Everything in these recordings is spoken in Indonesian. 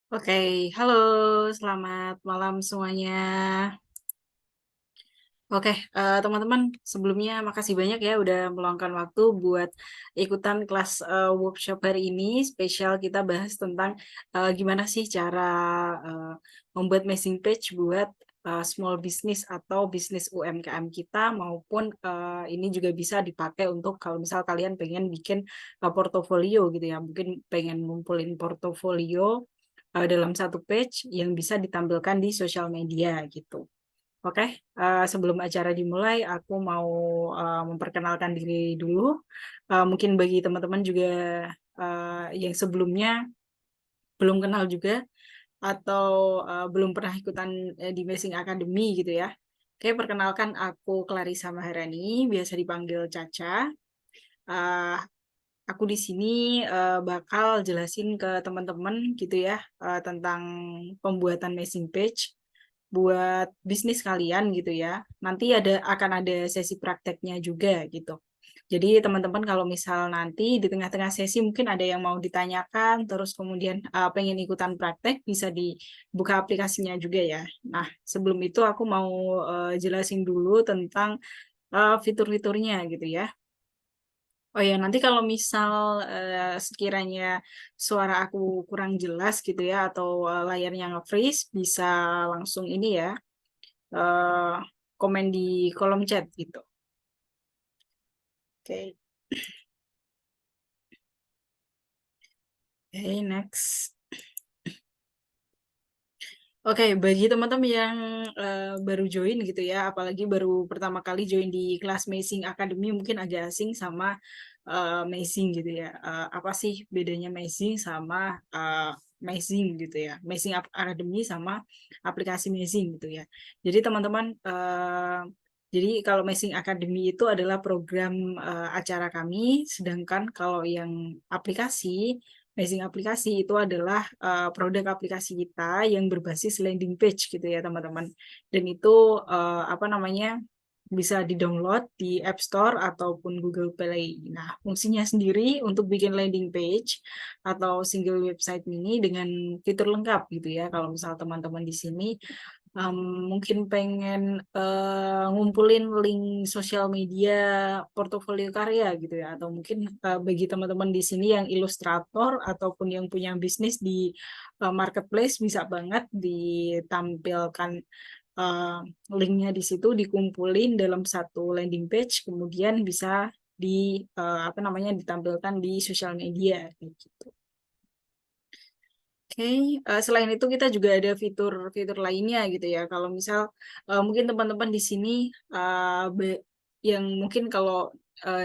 Oke, halo, selamat malam semuanya. Oke, teman-teman, sebelumnya makasih banyak ya udah meluangkan waktu buat ikutan kelas workshop hari ini. Spesial kita bahas tentang gimana sih cara uh, membuat messing page buat small business atau bisnis UMKM kita, maupun ini juga bisa dipakai untuk kalau misal kalian pengen bikin portofolio gitu ya, mungkin pengen ngumpulin portofolio dalam satu page yang bisa ditampilkan di sosial media gitu. Oke, sebelum acara dimulai, aku mau memperkenalkan diri dulu. Mungkin bagi teman-teman juga yang sebelumnya belum kenal juga atau belum pernah ikutan di Messing Academy gitu ya. Oke, perkenalkan aku Clarissa Maharani, biasa dipanggil Caca. Uh, aku di sini bakal jelasin ke teman-teman gitu ya tentang pembuatan Messing page buat bisnis kalian gitu ya. Nanti akan ada sesi prakteknya juga gitu. Jadi teman-teman kalau misal nanti di tengah-tengah sesi mungkin ada yang mau ditanyakan, terus kemudian pengen ikutan praktek, bisa dibuka aplikasinya juga ya. Nah, sebelum itu aku mau jelasin dulu tentang fitur-fiturnya gitu ya. Oh ya, nanti kalau misal sekiranya suara aku kurang jelas gitu ya, atau layarnya nge-freeze, bisa langsung ini ya, eh, komen di kolom chat gitu. Oke, Oke, next. Oke, bagi teman-teman yang baru join gitu ya, apalagi baru pertama kali join di kelas Mazing Academy, mungkin agak asing sama Mazing gitu ya. Apa sih bedanya Mazing sama Mazing gitu ya? Mazing Academy sama aplikasi Mazing gitu ya. Jadi teman-teman, jadi kalau Mazing Academy itu adalah program acara kami, sedangkan kalau yang aplikasi Amazing aplikasi itu adalah produk aplikasi kita yang berbasis landing page gitu ya teman-teman. Dan itu apa namanya bisa di-download di App Store ataupun Google Play. Nah, fungsinya sendiri untuk bikin landing page atau single website ini dengan fitur lengkap gitu ya. Kalau misal teman-teman di sini mungkin pengen ngumpulin link sosial media portofolio karya gitu ya, atau mungkin bagi teman-teman di sini yang ilustrator ataupun yang punya bisnis di marketplace, bisa banget ditampilkan uh, linknya di situ, dikumpulin dalam satu landing page, kemudian bisa apa namanya ditampilkan di sosial media kayak gitu. Oke, selain itu kita juga ada fitur-fitur lainnya gitu ya. Kalau misal mungkin teman-teman di sini yang mungkin kalau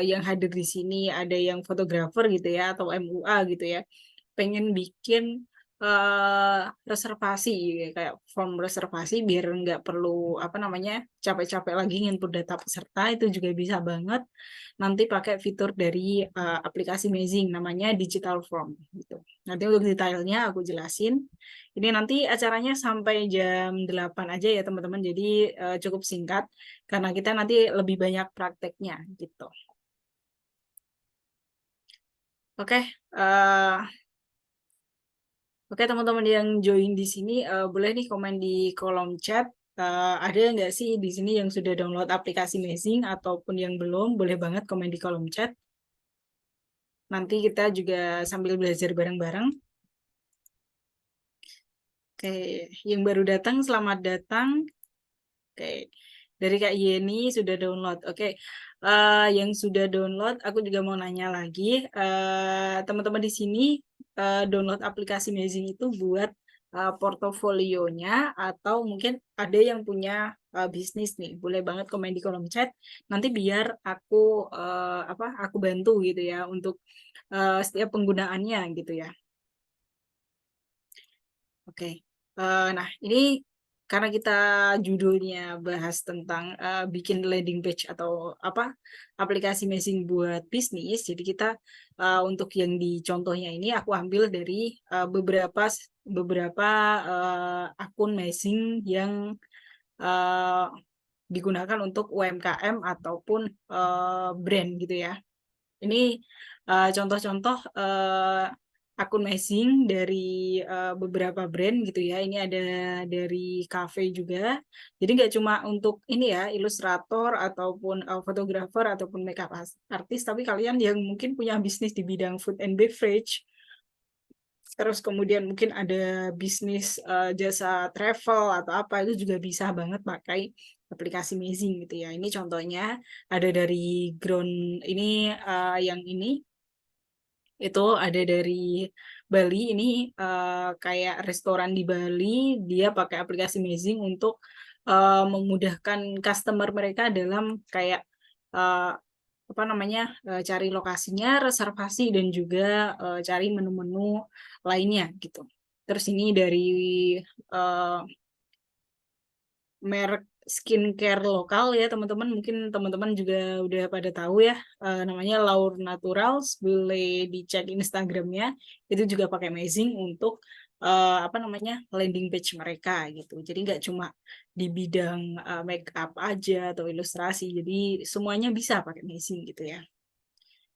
yang hadir di sini ada yang fotografer gitu ya atau MUA gitu ya, pengen bikin eh, reservasi kayak form reservasi biar nggak perlu apa namanya capek-capek lagi nginput data peserta, itu juga bisa banget nanti pakai fitur dari aplikasi Mazing namanya digital form gitu. Nanti untuk detailnya aku jelasin. Ini nanti acaranya sampai jam 8 aja ya teman-teman. Jadi cukup singkat karena kita nanti lebih banyak prakteknya gitu. Oke, eh, Oke, teman-teman yang join di sini boleh nih komen di kolom chat. Ada nggak sih di sini yang sudah download aplikasi Mazing ataupun yang belum? Boleh banget komen di kolom chat. Nanti kita juga sambil belajar bareng-bareng. Oke, yang baru datang selamat datang. Oke, dari Kak Yeni sudah download. Oke, yang sudah download, aku juga mau nanya lagi. Teman-teman di sini download aplikasi Mazing itu buat portofolionya atau mungkin ada yang punya bisnis nih. Boleh banget komen di kolom chat. Nanti biar aku aku bantu gitu ya untuk setiap penggunaannya gitu ya. Oke. Nah, ini karena kita judulnya bahas tentang bikin landing page atau apa aplikasi messaging buat bisnis, jadi kita untuk yang di contohnya ini aku ambil dari beberapa akun messaging yang uh, digunakan untuk UMKM ataupun brand gitu ya. Ini contoh-contoh akun amazing dari beberapa brand gitu ya. Ini ada dari cafe juga. Jadi nggak cuma untuk ini ya, ilustrator ataupun fotografer ataupun makeup artist, tapi kalian yang mungkin punya bisnis di bidang food and beverage, terus kemudian mungkin ada bisnis jasa travel atau apa, itu juga bisa banget pakai aplikasi Amazing gitu ya. Ini contohnya ada dari Ground ini, yang ini itu ada dari Bali. Ini kayak restoran di Bali, dia pakai aplikasi Amazing untuk memudahkan customer mereka dalam kayak uh, apa namanya, cari lokasinya, reservasi, dan juga cari menu-menu lainnya gitu. Terus ini dari uh, merek skincare lokal ya teman-teman, mungkin teman-teman juga udah pada tahu ya, namanya Laur Naturals, boleh dicek Instagramnya, itu juga pakai Amazing untuk apa namanya, landing page mereka gitu. Jadi nggak cuma di bidang make up aja atau ilustrasi, jadi semuanya bisa pakai Amazing gitu ya.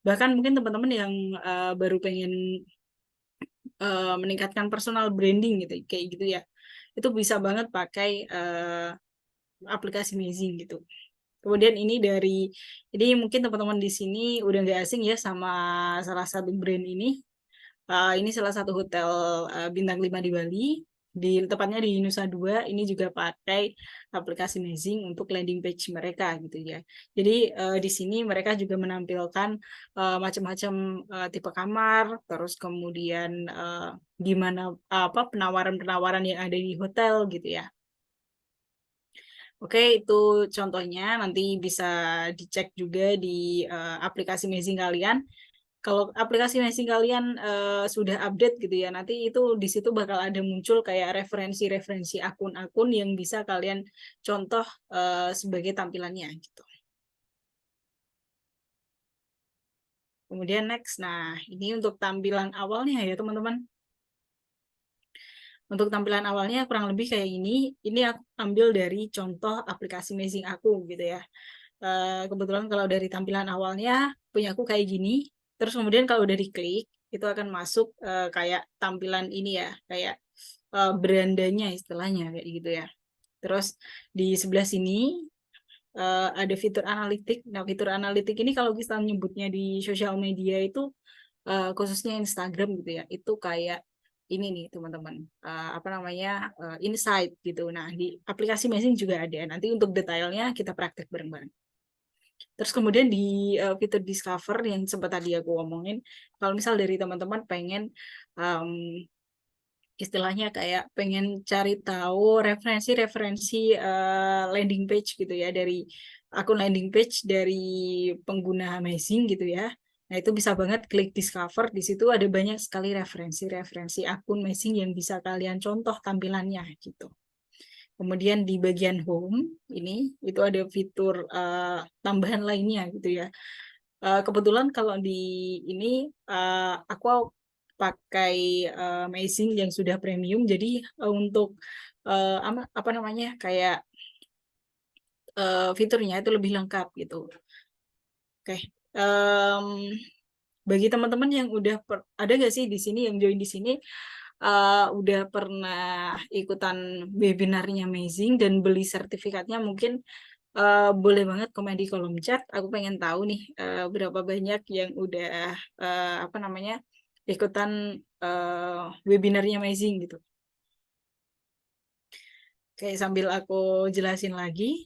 Bahkan mungkin teman-teman yang baru pengen meningkatkan personal branding gitu kayak gitu ya, itu bisa banget pakai aplikasi Amazing gitu. Kemudian ini dari, jadi mungkin teman-teman di sini udah nggak asing ya sama salah satu brand ini. Ini salah satu hotel bintang 5 di Bali, tepatnya di Nusa Dua. Ini juga pakai aplikasi Amazing untuk landing page mereka gitu ya. Jadi di sini mereka juga menampilkan macam-macam tipe kamar, terus kemudian gimana apa penawaran-penawaran yang ada di hotel gitu ya. Oke, itu contohnya, nanti bisa dicek juga di aplikasi Amazing kalian. Kalau aplikasi Amazing kalian sudah update gitu ya, nanti itu di situ bakal ada muncul kayak referensi-referensi akun-akun yang bisa kalian contoh sebagai tampilannya gitu. Kemudian next, nah ini untuk tampilan awalnya ya teman-teman. Untuk tampilan awalnya kurang lebih kayak ini. Ini aku ambil dari contoh aplikasi Amazing aku gitu ya. Kebetulan kalau dari tampilan awalnya punya aku kayak gini. Terus kemudian kalau udah diklik itu akan masuk kayak tampilan ini ya, kayak berandanya istilahnya kayak gitu ya. Terus di sebelah sini ada fitur analitik. Nah, fitur analitik ini kalau kita nyebutnya di sosial media itu khususnya Instagram gitu ya, itu kayak ini nih teman-teman, apa namanya, insight gitu. Nah, di aplikasi Messing juga ada. Nanti untuk detailnya kita praktek bareng-bareng. Terus kemudian di fitur discover yang sempat tadi aku ngomongin, kalau misal dari teman-teman pengen um, istilahnya kayak pengen cari tahu referensi-referensi landing page gitu ya, dari akun landing page dari pengguna Amazing gitu ya. Nah, itu bisa banget klik discover, di situ ada banyak sekali referensi-referensi akun Amazing yang bisa kalian contoh tampilannya gitu. Kemudian di bagian home ini itu ada fitur tambahan lainnya gitu ya. Kebetulan kalau di ini aku pakai Amazing yang sudah premium, jadi untuk apa namanya, kayak fiturnya itu lebih lengkap gitu. Oke. Em, bagi teman-teman yang udah ada nggak sih di sini yang join di sini udah pernah ikutan webinarnya Amazing dan beli sertifikatnya, mungkin boleh banget komen di kolom chat. Aku pengen tahu nih berapa banyak yang udah apa namanya, ikutan webinarnya Amazing gitu. Oke, sambil aku jelasin lagi.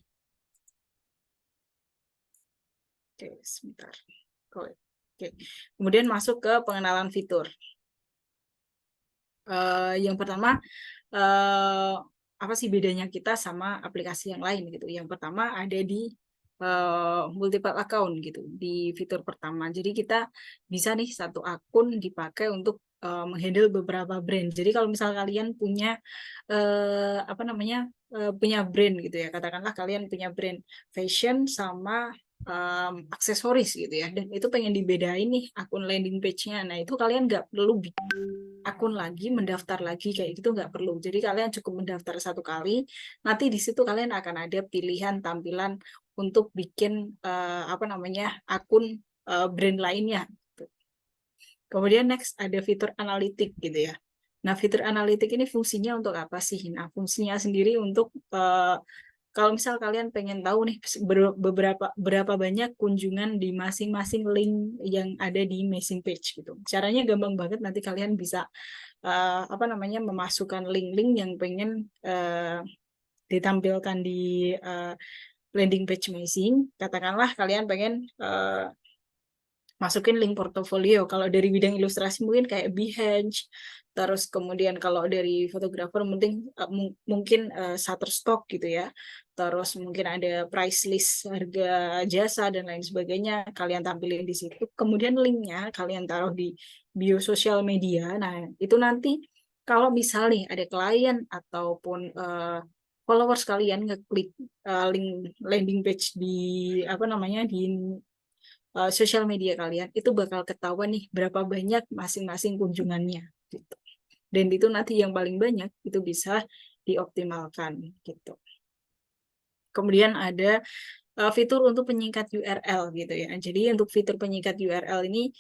Oke, sebentar. Oke. Kemudian masuk ke pengenalan fitur. Yang pertama, eh, apa sih bedanya kita sama aplikasi yang lain gitu? Yang pertama ada di multiple account gitu di fitur pertama. Jadi kita bisa nih satu akun dipakai untuk menghandle beberapa brand. Jadi kalau misal kalian punya apa namanya, punya brand gitu ya, katakanlah kalian punya brand fashion sama aksesoris gitu ya, dan itu pengen dibedain nih akun landing page-nya. Nah, itu kalian nggak perlu bikin akun lagi, mendaftar lagi kayak gitu, nggak perlu. Jadi kalian cukup mendaftar satu kali, nanti di situ kalian akan ada pilihan tampilan untuk bikin apa namanya, akun brand lainnya. Kemudian next ada fitur analitik gitu ya. Nah, fitur analitik ini fungsinya untuk apa sih? Nah, fungsinya sendiri untuk kalau misal kalian pengen tahu nih berapa banyak kunjungan di masing-masing link yang ada di message page gitu. Caranya gampang banget, nanti kalian bisa apa namanya, memasukkan link-link yang pengen ditampilkan di landing page messaging. Katakanlah kalian pengen masukin link portofolio. Kalau dari bidang ilustrasi mungkin kayak Behance, terus kemudian kalau dari fotografer mungkin Shutterstock gitu ya. Terus mungkin ada price list harga jasa dan lain sebagainya, kalian tampilin di situ. Kemudian linknya kalian taruh di bio sosial media. Nah, itu nanti kalau misal nih ada klien ataupun followers kalian ngeklik link landing page di apa namanya, di sosial media kalian, itu bakal ketahuan nih berapa banyak masing-masing kunjungannya gitu. Dan itu nanti yang paling banyak itu bisa dioptimalkan gitu. Kemudian ada fitur untuk penyingkat URL gitu ya. Jadi untuk fitur penyingkat URL ini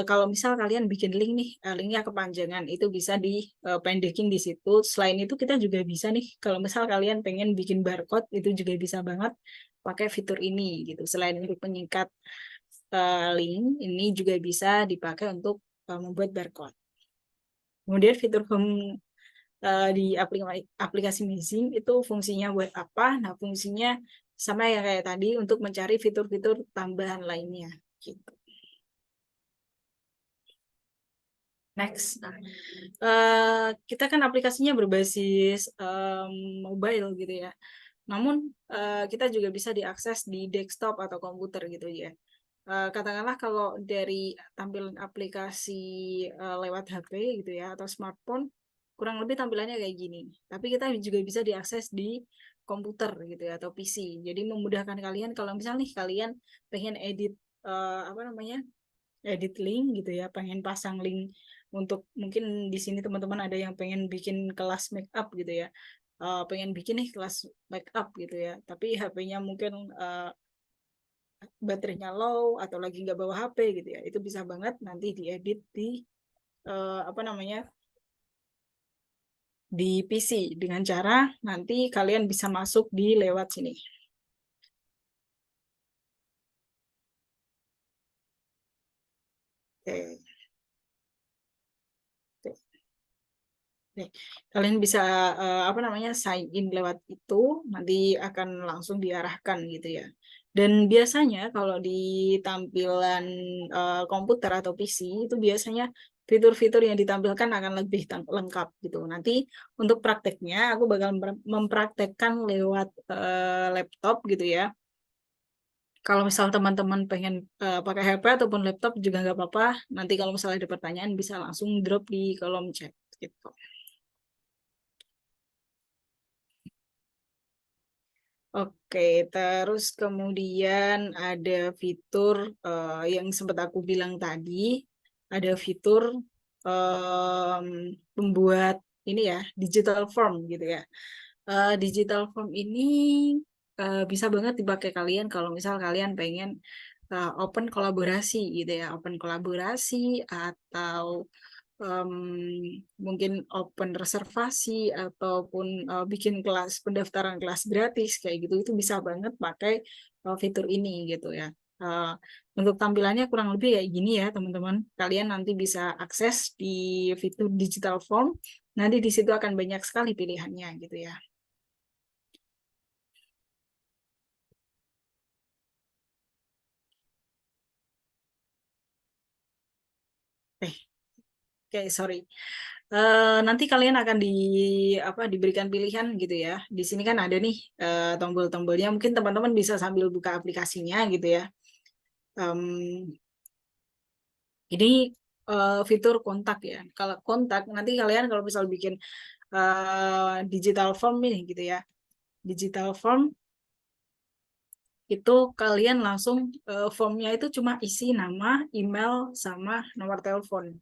kalau misal kalian bikin link nih, linknya kepanjangan, itu bisa dipendekin di situ. Selain itu kita juga bisa nih, kalau misal kalian pengen bikin barcode, itu juga bisa banget pakai fitur ini gitu. Selain untuk penyingkat link, ini juga bisa dipakai untuk membuat barcode. Kemudian fitur home di aplikasi messaging itu fungsinya buat apa? Nah, fungsinya sama ya kayak tadi, untuk mencari fitur-fitur tambahan lainnya gitu. Next, kita kan aplikasinya berbasis mobile gitu ya. Namun kita juga bisa diakses di desktop atau komputer gitu ya. Katakanlah kalau dari tampilan aplikasi lewat HP gitu ya atau smartphone, kurang lebih tampilannya kayak gini. Tapi kita juga bisa diakses di komputer gitu ya atau PC. Jadi memudahkan kalian kalau misalnya nih kalian pengen edit apa namanya, edit link gitu ya, pengen pasang link untuk mungkin di sini teman-teman ada yang pengen bikin kelas make up gitu ya. Pengen bikin nih kelas make up gitu ya, tapi HP-nya mungkin baterainya low atau lagi nggak bawa HP gitu ya, itu bisa banget nanti diedit di apa namanya, di PC dengan cara nanti kalian bisa masuk di lewat sini. Oke. Oke. Kalian bisa apa namanya, sign in lewat itu, nanti akan langsung diarahkan gitu ya. Dan biasanya kalau di tampilan komputer atau PC itu biasanya fitur-fitur yang ditampilkan akan lebih lengkap gitu. Nanti untuk prakteknya aku bakal mempraktekkan lewat laptop gitu ya. Kalau misal teman-teman pengen pakai HP ataupun laptop juga nggak apa-apa. Nanti kalau misalnya ada pertanyaan bisa langsung drop di kolom chat gitu. Oke, terus kemudian ada fitur yang sempat aku bilang tadi, ada fitur em, membuat ini ya, digital form gitu ya. Digital form ini bisa banget dipakai kalian kalau misal kalian pengen open kolaborasi gitu ya, open kolaborasi atau em, mungkin open reservasi ataupun bikin kelas pendaftaran kelas gratis kayak gitu, itu bisa banget pakai fitur ini gitu ya. Eh, untuk tampilannya kurang lebih kayak gini ya teman-teman. Kalian nanti bisa akses di fitur digital form. Nanti di situ akan banyak sekali pilihannya gitu ya. Eh, oke, sorry. Nanti kalian akan diberikan pilihan gitu ya. Di sini kan ada nih tombol-tombolnya. Mungkin teman-teman bisa sambil buka aplikasinya gitu ya. Ini fitur kontak ya. Kalau kontak nanti kalian kalau misal bikin digital form ini gitu ya. Digital form itu kalian langsung formnya itu cuma isi nama, email, sama nomor telepon.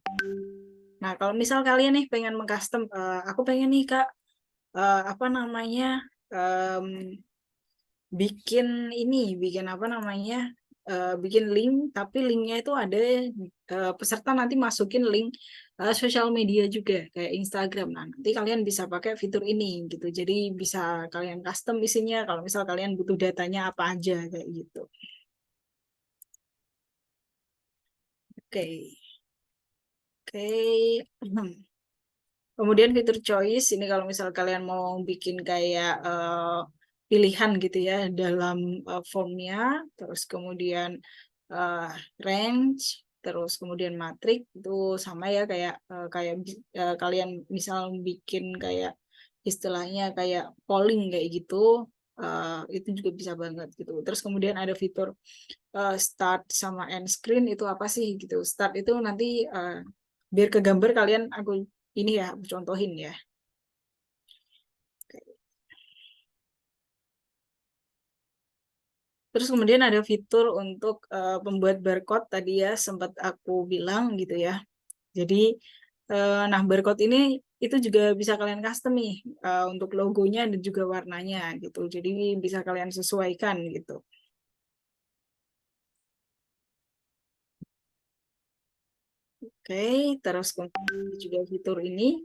Nah, kalau misal kalian nih pengen mengcustom, aku pengen nih Kak, apa namanya, em, bikin apa namanya? bikin link, tapi linknya itu ada peserta nanti masukin link sosial media juga kayak Instagram. Nah, nanti kalian bisa pakai fitur ini gitu. Jadi bisa kalian custom isinya kalau misal kalian butuh datanya apa aja kayak gitu. Oke. Oke. Kemudian fitur choice ini kalau misal kalian mau bikin kayak pilihan gitu ya dalam formnya, terus kemudian eh, range, terus kemudian matrix itu sama ya kayak kalian misal bikin kayak istilahnya kayak polling kayak gitu, itu juga bisa banget gitu. Terus kemudian ada fitur start sama end screen itu apa sih gitu. Start itu nanti biar ke gambar kalian aku ini ya aku contohin ya. Terus kemudian ada fitur untuk pembuat barcode tadi ya sempat aku bilang gitu ya. Jadi nah barcode ini itu juga bisa kalian custom nih untuk logonya dan juga warnanya gitu. Jadi bisa kalian sesuaikan gitu. Oke, terus kemudian juga fitur ini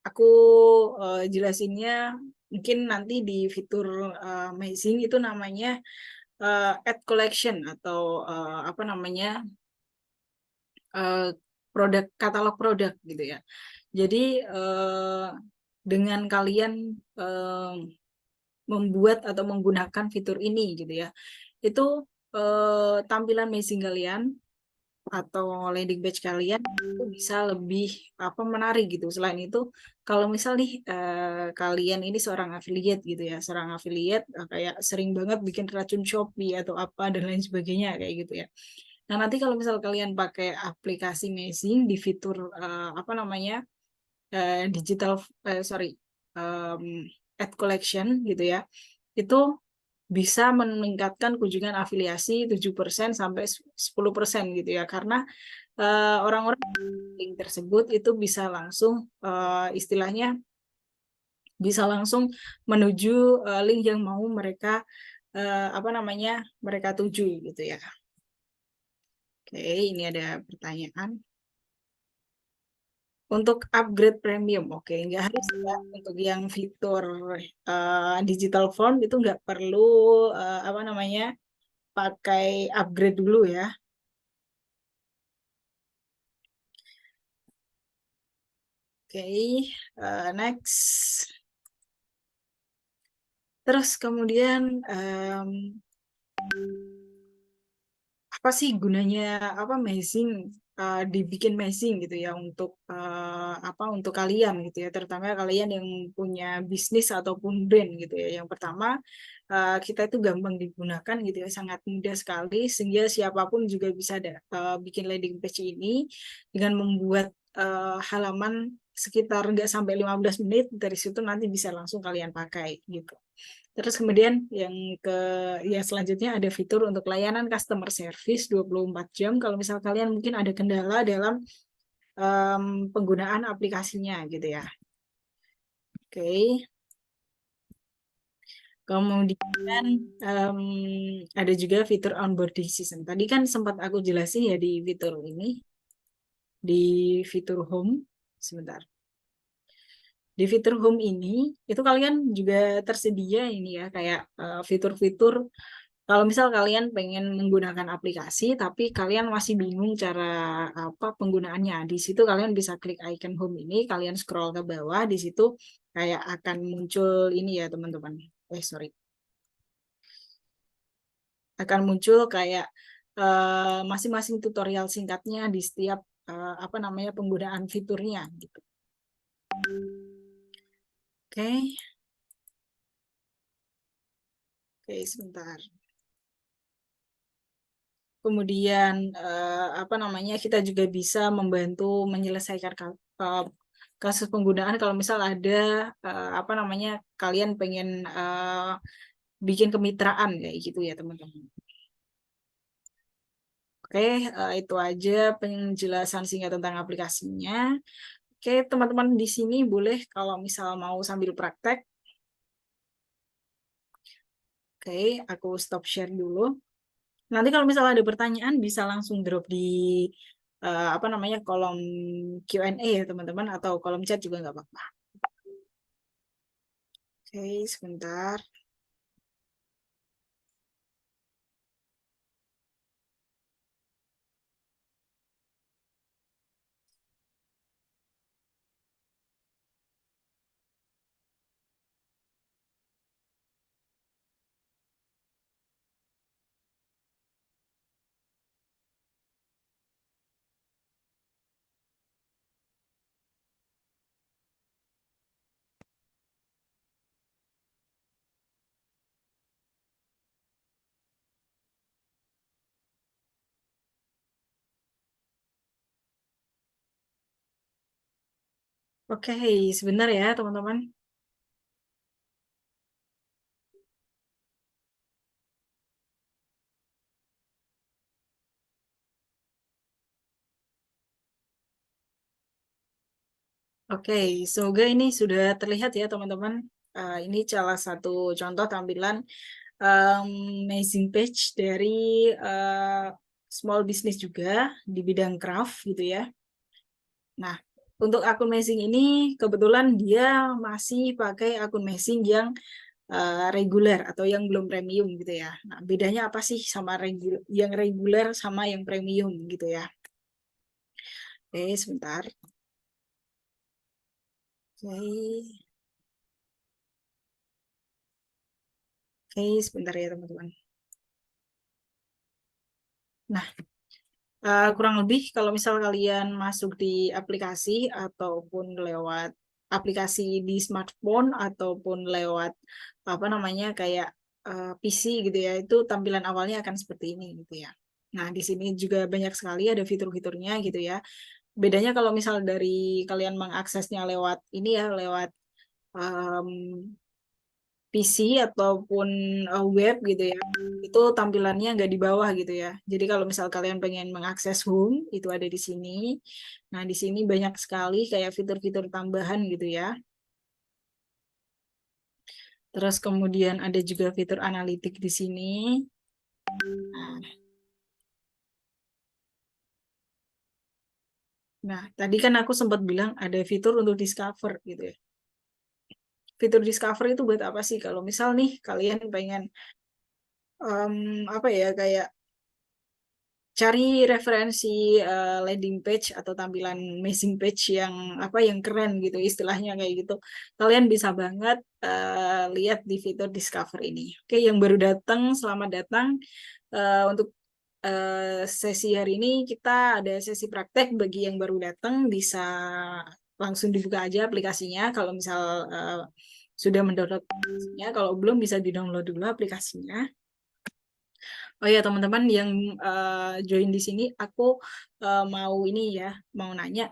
aku jelasinnya mungkin nanti di fitur Amazing itu namanya add collection atau apa namanya eh, produk katalog produk gitu ya. Jadi dengan kalian eh, membuat atau menggunakan fitur ini gitu ya, itu tampilan Amazing kalian atau landing page kalian itu bisa lebih apa menarik gitu. Selain itu, kalau misal nih kalian ini seorang affiliate gitu ya, seorang affiliate kayak sering banget bikin racun Shopee atau apa dan lain sebagainya kayak gitu ya. Nah, nanti kalau misal kalian pakai aplikasi Amazing di fitur apa namanya digital sorry um, ad collection gitu ya, itu bisa meningkatkan kunjungan afiliasi 7% sampai 10% gitu ya karena orang-orang link tersebut itu bisa langsung istilahnya bisa langsung menuju link yang mau mereka apa namanya mereka tuju gitu ya. Oke, ini ada pertanyaan. Untuk upgrade premium, oke, nggak harus ya untuk yang fitur digital form itu nggak perlu apa namanya pakai upgrade dulu ya. Oke, next. Terus kemudian apa sih gunanya apa amazing dibikin amazing gitu ya untuk apa untuk kalian gitu ya terutama kalian yang punya bisnis ataupun brand gitu ya. Yang pertama kita itu gampang digunakan gitu ya sangat mudah sekali sehingga siapapun juga bisa bikin landing page ini dengan membuat halaman sekitar nggak sampai 15 menit dari situ nanti bisa langsung kalian pakai gitu. Terus kemudian yang selanjutnya ada fitur untuk layanan customer service 24 jam kalau misal kalian mungkin ada kendala dalam penggunaan aplikasinya gitu ya. Oke. Kemudian em, ada juga fitur onboarding system. Tadi kan sempat aku jelasin ya di fitur ini, di fitur home. Sebentar. Di fitur home ini itu kalian juga tersedia ini ya kayak fitur-fitur. Kalau misal kalian pengen menggunakan aplikasi, tapi kalian masih bingung cara apa penggunaannya, di situ kalian bisa klik icon home ini, kalian scroll ke bawah, di situ kayak akan muncul ini ya teman-teman. Sorry, akan muncul kayak masing-masing tutorial singkatnya di setiap apa namanya penggunaan fiturnya gitu. Oke, oke sebentar. Kemudian apa namanya kita juga bisa membantu menyelesaikan kasus penggunaan kalau misal ada apa namanya kalian pengen bikin kemitraan kayak gitu ya teman-teman. Oke, itu aja penjelasan singkat tentang aplikasinya. Oke, teman-teman di sini boleh kalau misal mau sambil praktek Oke, aku stop share dulu. Nanti kalau misalnya ada pertanyaan bisa langsung drop di apa namanya kolom Q&A ya teman-teman, atau kolom chat juga nggak apa-apa. Oke, sebentar. Oke, sebentar ya teman-teman. Oke, semoga ini sudah terlihat ya teman-teman. Ini salah satu contoh tampilan um, amazing page dari uh, small business juga di bidang craft gitu ya. Nah, untuk akun Messing ini kebetulan dia masih pakai akun Messing yang reguler atau yang belum premium gitu ya. Nah, bedanya apa sih sama yang reguler sama yang premium gitu ya? Oke, sebentar. Oke, oke, sebentar ya teman-teman. Nah, kurang lebih kalau misal kalian masuk di aplikasi ataupun lewat aplikasi di smartphone ataupun lewat apa namanya kayak PC gitu ya, itu tampilan awalnya akan seperti ini gitu ya. Nah, di sini juga banyak sekali ada fitur-fiturnya gitu ya. Bedanya kalau misal dari kalian mengaksesnya lewat ini ya, lewat um, PC ataupun web gitu ya, itu tampilannya nggak di bawah gitu ya. Jadi kalau misal kalian pengen mengakses home, itu ada di sini. Nah, di sini banyak sekali kayak fitur-fitur tambahan gitu ya. Terus kemudian ada juga fitur analitik di sini. Nah, tadi kan aku sempat bilang ada fitur untuk discover gitu ya. Fitur discover itu buat apa sih? Kalau misal nih kalian pengen apa ya kayak cari referensi landing page atau tampilan amazing page yang apa yang keren gitu istilahnya kayak gitu. Kalian bisa banget lihat di fitur discover ini. Oke, yang baru datang, selamat datang. Untuk sesi hari ini kita ada sesi praktek bagi yang baru datang, bisa langsung dibuka aja aplikasinya kalau misal sudah mendownload aplikasinya. Kalau belum bisa di-download dulu aplikasinya. Oh ya teman-teman yang join di sini, aku mau ini ya, mau nanya,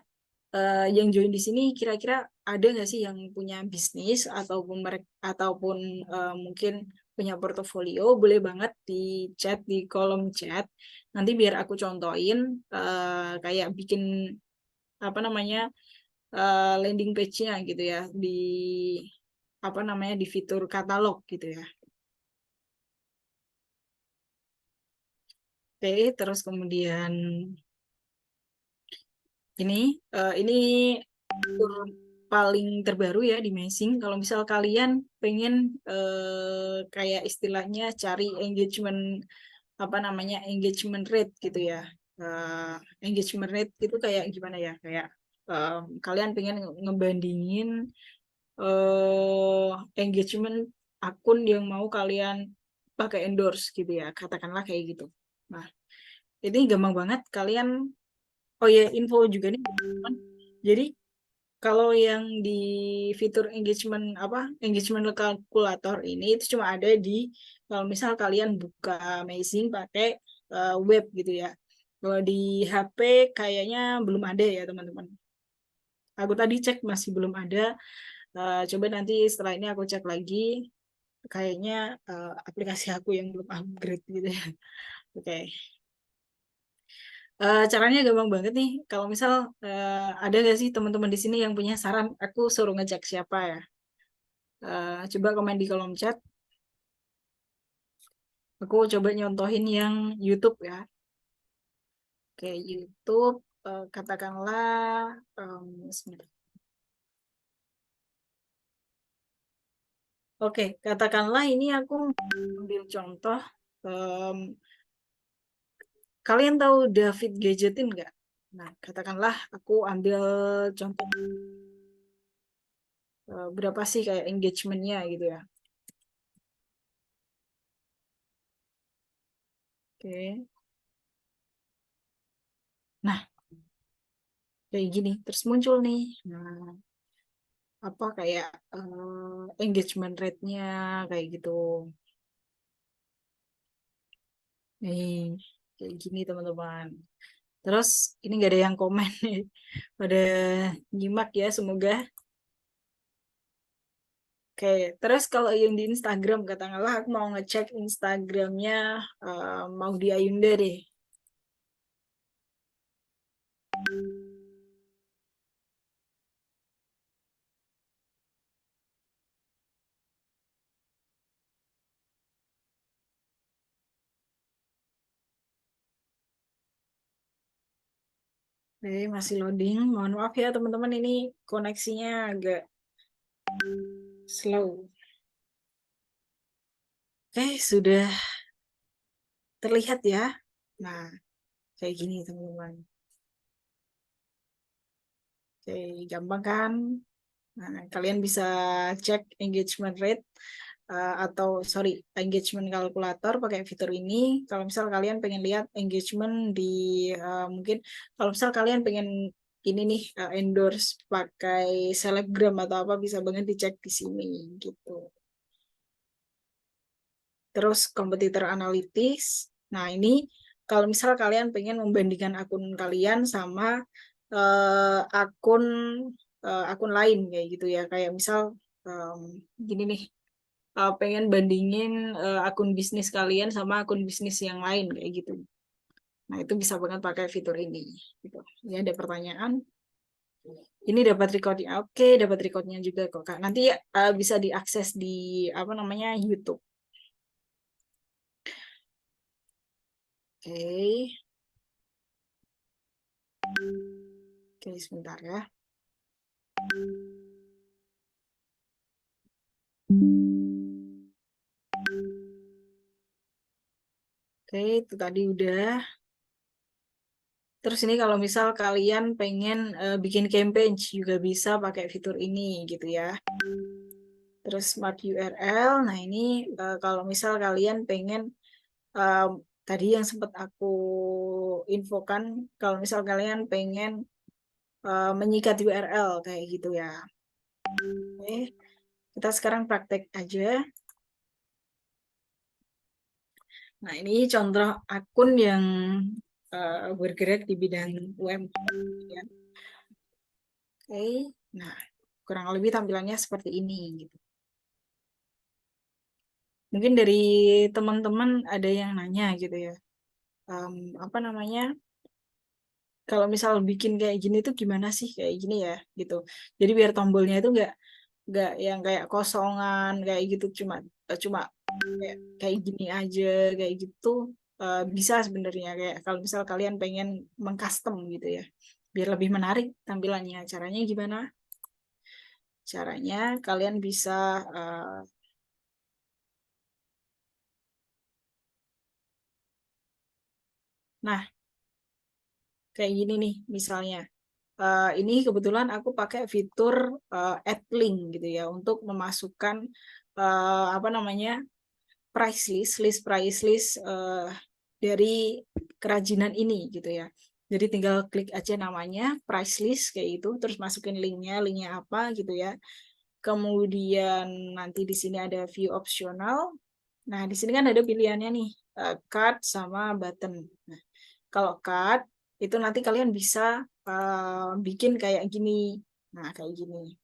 yang join di sini kira-kira ada nggak sih yang punya bisnis ataupun mereka ataupun mungkin punya portofolio? Boleh banget di chat di kolom chat. Nanti biar aku contohin kayak bikin apa namanya landing page-nya gitu ya di apa namanya di fitur katalog gitu ya. Oke, terus kemudian ini ini fitur paling terbaru ya di Messing. Kalau misal kalian pengen kayak istilahnya cari engagement apa namanya engagement rate gitu ya. Eh, Engagement rate itu kayak gimana ya? Kayak kalian pengen ngebandingin engagement akun yang mau kalian pakai endorse gitu ya. Katakanlah kayak gitu. Nah, ini gampang banget kalian. Oh ya, info juga nih, teman-teman. Jadi kalau yang di fitur engagement apa engagement calculator ini itu cuma ada di kalau misal kalian buka Amazing pakai web gitu ya. Kalau di HP kayaknya belum ada ya teman-teman. Aku tadi cek masih belum ada. Coba nanti setelah ini aku cek lagi. Kayaknya aplikasi aku yang belum upgrade gitu ya. Oke. Caranya gampang banget nih. Kalau misal ada nggak sih teman-teman di sini yang punya saran, aku suruh ngecek siapa ya. Coba komen di kolom chat. Aku coba nyontohin yang YouTube ya. Oke, YouTube, katakanlah, sebentar. Oke, katakanlah ini aku ambil contoh. em, Kalian tahu David Gadgetin nggak? Nah, katakanlah aku ambil contoh berapa sih kayak engagementnya gitu ya. Oke. Nah, kayak gini. Terus muncul nih. Nah, apa kayak engagement rate-nya kayak gitu. Nih, kayak gini teman-teman. Terus ini nggak ada yang komen nih. Pada nyimak ya semoga. Oke, terus kalau yang di Instagram, katakanlah aku mau ngecek Instagramnya mau di Ayunda deh. Oke, masih loading. Mohon maaf ya teman-teman, ini koneksinya agak slow. Oke, sudah terlihat ya. Nah, kayak gini teman-teman. Oke, gampang kan? Nah, kalian bisa cek engagement rate atau sorry engagement kalkulator pakai fitur ini. Kalau misal kalian pengen lihat engagement di mungkin kalau misal kalian pengen ini nih endorse pakai selebgram atau apa bisa banget dicek di sini gitu. Terus kompetitor analytics. Nah, ini kalau misal kalian pengen membandingkan akun kalian sama akun akun lain kayak gitu ya. Kayak misal em, gini nih, pengen bandingin akun bisnis kalian sama akun bisnis yang lain kayak gitu. Nah, itu bisa banget pakai fitur ini. Gitu. Ini ada pertanyaan. Ini dapat recordnya. Oke, dapat recordnya juga kok, Kak. Nanti bisa diakses di apa namanya YouTube. Oke. Oke, sebentar ya. Oke, itu tadi udah. Terus ini kalau misal kalian pengen bikin campaign juga bisa pakai fitur ini gitu ya. Terus smart URL, nah ini kalau misal kalian pengen eh, tadi yang sempat aku infokan, kalau misal kalian pengen menyikat URL kayak gitu ya. Oke, kita sekarang praktek aja. Nah, ini contoh akun yang bergerak di bidang UMKM. Ya. Oke, nah kurang lebih tampilannya seperti ini gitu. Mungkin dari teman-teman ada yang nanya gitu ya, Em, apa namanya? Kalau misal bikin kayak gini tuh gimana sih kayak gini ya gitu. Jadi biar tombolnya itu nggak yang kayak kosongan kayak gitu, cuma cuma kayak gini aja kayak gitu. Bisa sebenarnya kayak kalau misal kalian pengen mengcustom gitu ya, biar lebih menarik tampilannya. Caranya gimana? Caranya kalian bisa nah kayak gini nih misalnya. Ini kebetulan aku pakai fitur add link gitu ya untuk memasukkan apa namanya list price list dari kerajinan ini gitu ya. Jadi tinggal klik aja namanya price list kayak itu, terus masukin linknya apa gitu ya. Kemudian nanti di sini ada view optional. Nah, di sini kan ada pilihannya nih, card sama button. Nah, kalau card itu nanti kalian bisa bikin kayak gini. Nah, kayak gini.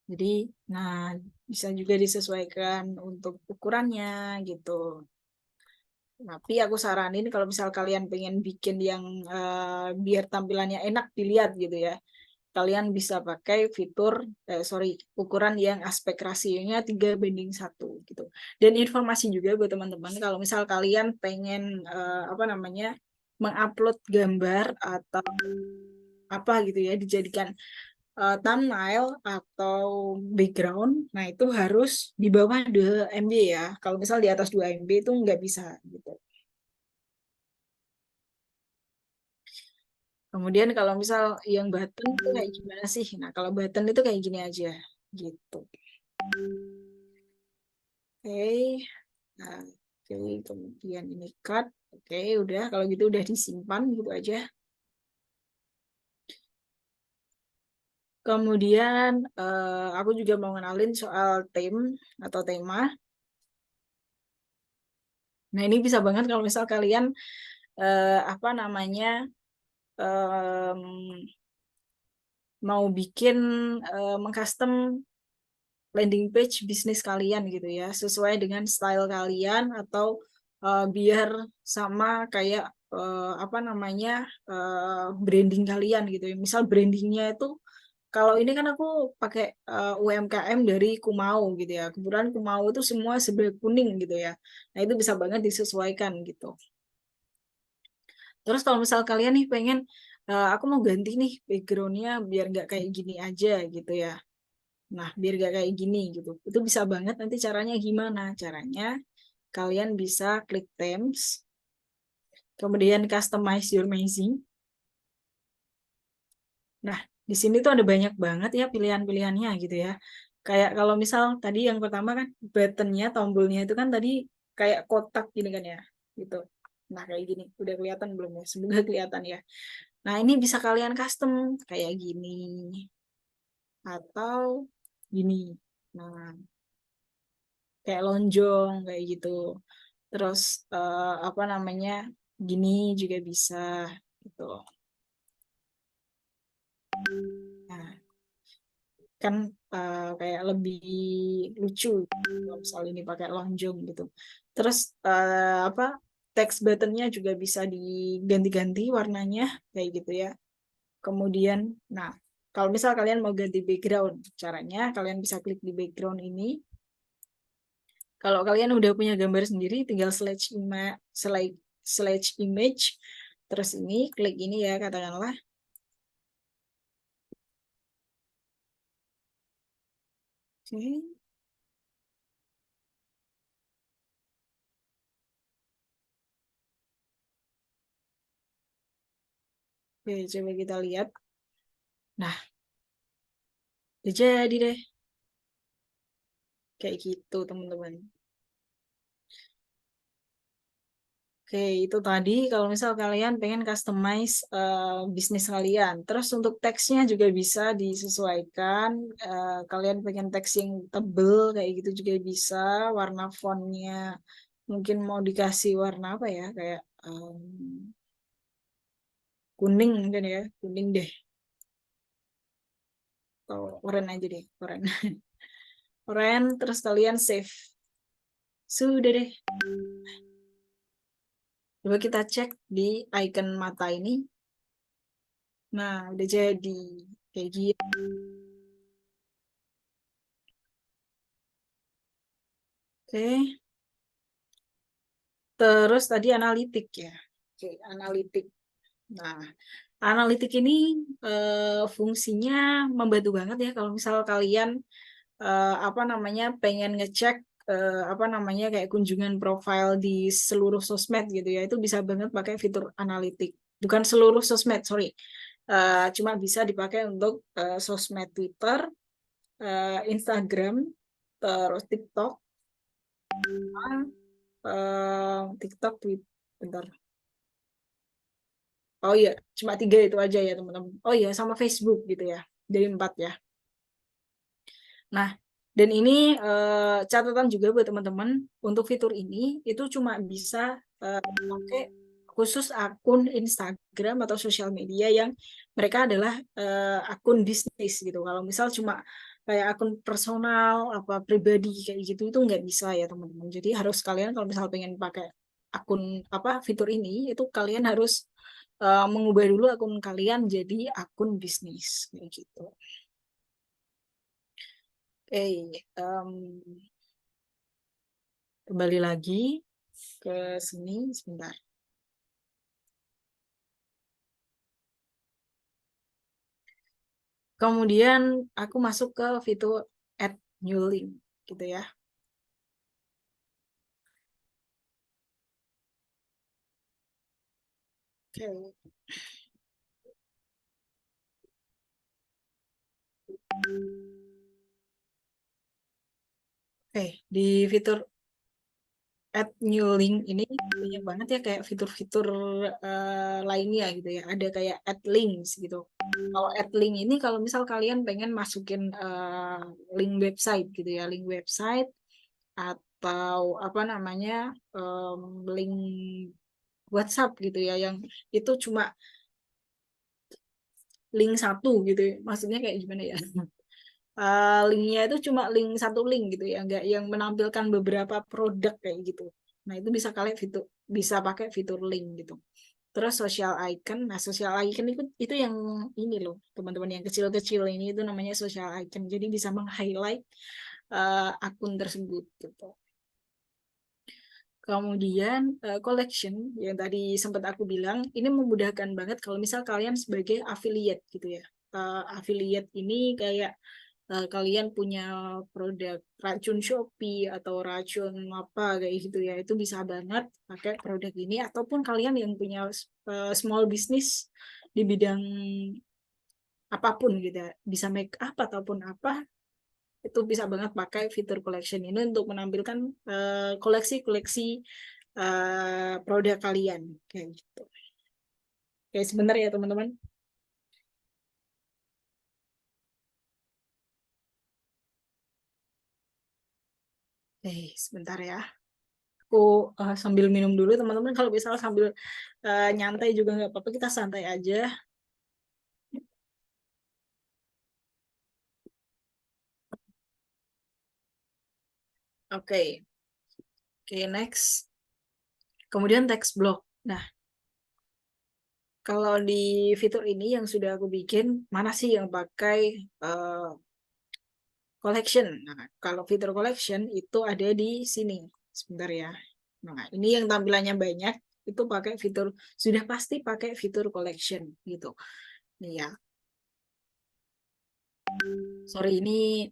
Jadi, nah bisa juga disesuaikan untuk ukurannya gitu. Tapi aku saranin kalau misal kalian pengen bikin yang biar tampilannya enak dilihat gitu ya. kalian bisa pakai fitur ukuran yang aspek rasionya 3:1 gitu. Dan informasi juga buat teman-teman kalau misal kalian pengen mengupload gambar atau apa gitu ya dijadikan thumbnail atau background, nah itu harus di bawah 2 MB ya. Kalau misal di atas 2 MB itu nggak bisa gitu. Kemudian kalau misal yang button itu kayak gimana sih? Nah, kalau button itu kayak gini aja gitu. Oke. Nah, oke, kemudian ini cut. Oke, udah kalau gitu udah disimpan gitu aja. Kemudian aku juga mau ngenalin soal theme atau tema. Nah, ini bisa banget kalau misal kalian apa namanya em, mau bikin mengcustom landing page bisnis kalian gitu ya, sesuai dengan style kalian atau biar sama kayak branding kalian gitu ya. Misal brandingnya itu kalau ini kan aku pakai UMKM dari Kumau gitu ya. Kebetulan Kumau itu semua sebelah kuning gitu ya. Nah, itu bisa banget disesuaikan gitu. Terus kalau misal kalian nih pengen aku mau ganti nih backgroundnya biar nggak kayak gini aja gitu ya. Nah, biar gak kayak gini gitu. Itu bisa banget nanti caranya gimana? Caranya kalian bisa klik themes, kemudian customize your amazing. Nah, di sini tuh ada banyak banget ya pilihan-pilihannya gitu ya. Kayak kalau misal tadi yang pertama kan buttonnya, tombolnya itu kan tadi kayak kotak gini kan ya, gitu. Nah, kayak gini. Udah kelihatan belum ya? Semoga kelihatan ya. Nah, ini bisa kalian custom kayak gini atau gini. Nah, kayak lonjong kayak gitu. Terus gini juga bisa gitu. Nah, kan kayak lebih lucu kalau misal ini pakai lonjong gitu. Terus text buttonnya juga bisa diganti-ganti warnanya kayak gitu ya. Kemudian, nah kalau misal kalian mau ganti background, caranya kalian bisa klik di background ini. Kalau kalian udah punya gambar sendiri, tinggal slash image, terus ini klik ini ya katakanlah. Oke, oke, coba kita lihat. Nah, udah jadi deh kayak gitu teman-teman. Oke, itu tadi kalau misal kalian pengen customize bisnis kalian. Terus untuk teksnya juga bisa disesuaikan. Kalian pengen teks yang tebel kayak gitu juga bisa. Warna fontnya mungkin mau dikasih warna apa ya? Kayak kuning mungkin ya. Kuning deh. Atau oranye aja deh. Oranye. Oranye, terus kalian save. Sudah deh. Coba kita cek di icon mata ini. Nah, udah jadi kayak gitu. Oke. Terus tadi analitik ya. Oke, analitik. Nah, analitik ini fungsinya membantu banget ya kalau misal kalian pengen ngecek kayak kunjungan profil di seluruh sosmed gitu ya. Itu bisa banget pakai fitur analitik. Bukan seluruh sosmed, sorry. Cuma bisa dipakai untuk sosmed Twitter, Instagram, terus TikTok, TikTok, Twitter, bentar. Oh iya, cuma 3 itu aja ya teman-teman. Oh iya, sama Facebook gitu ya. Jadi 4 ya. Nah, dan ini catatan juga buat teman-teman, untuk fitur ini itu cuma bisa pakai khusus akun Instagram atau sosial media yang mereka adalah akun bisnis gitu. Kalau misal cuma kayak akun personal apa pribadi kayak gitu itu nggak bisa ya teman-teman. Jadi harus kalian kalau misal pengen pakai akun apa fitur ini, itu kalian harus mengubah dulu akun kalian jadi akun bisnis kayak gitu. Oke, kembali lagi ke sini sebentar. Kemudian aku masuk ke fitur add new link gitu ya. Oke. Oke, di fitur add new link ini banyak banget ya kayak fitur-fitur lainnya gitu ya. Ada kayak add links gitu. Kalau add link ini kalau misal kalian pengen masukin link website gitu ya, link website atau apa namanya link WhatsApp gitu ya, yang itu cuma link satu gitu ya. Maksudnya kayak gimana ya? Linknya itu cuma link satu link gitu ya, nggak yang menampilkan beberapa produk kayak gitu. Nah itu bisa kalian fitur bisa pakai fitur link gitu. Terus social icon, nah social icon itu yang ini loh teman-teman yang kecil-kecil ini itu namanya social icon. Jadi bisa meng-highlight akun tersebut gitu. Kemudian collection yang tadi sempat aku bilang ini memudahkan banget kalau misal kalian sebagai affiliate gitu ya. Affiliate ini kayak kalian punya produk racun Shopee atau racun apa kayak gitu ya, itu bisa banget pakai produk ini, ataupun kalian yang punya small business di bidang apapun gitu ya, bisa make up ataupun apa, itu bisa banget pakai fitur collection ini untuk menampilkan koleksi-koleksi produk kalian kayak gitu. Oke, sebentar ya teman-teman. Sebentar ya. Aku sambil minum dulu teman-teman. Kalau misalnya sambil nyantai juga nggak apa-apa, kita santai aja. Oke, oke, next. Kemudian text block. Nah, kalau di fitur ini yang sudah aku bikin, mana sih yang pakai collection? Nah, kalau fitur collection itu ada di sini. Sebentar ya. Nah, ini yang tampilannya banyak, itu pakai fitur, sudah pasti pakai fitur collection gitu. Nih ya, sorry ini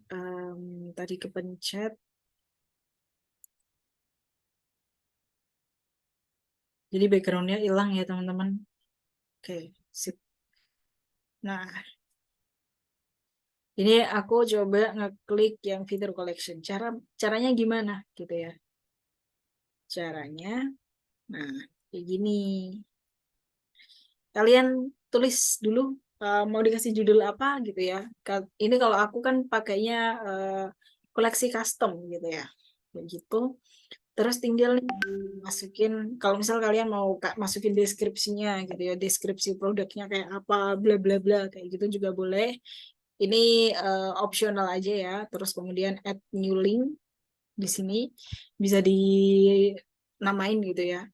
tadi kepencet, jadi backgroundnya hilang ya teman-teman. Oke, sip. Nah, ini aku coba ngeklik yang fitur collection. Caranya gimana gitu ya? Caranya, nah kayak gini. Kalian tulis dulu mau dikasih judul apa gitu ya. Ini kalau aku kan pakainya koleksi custom gitu ya. Kayak gitu. Terus tinggal nih masukin, kalau misal kalian mau masukin deskripsinya gitu ya, deskripsi produknya kayak apa, bla bla bla kayak gitu juga boleh. Ini optional aja ya. Terus kemudian add new link di sini bisa dinamain gitu ya.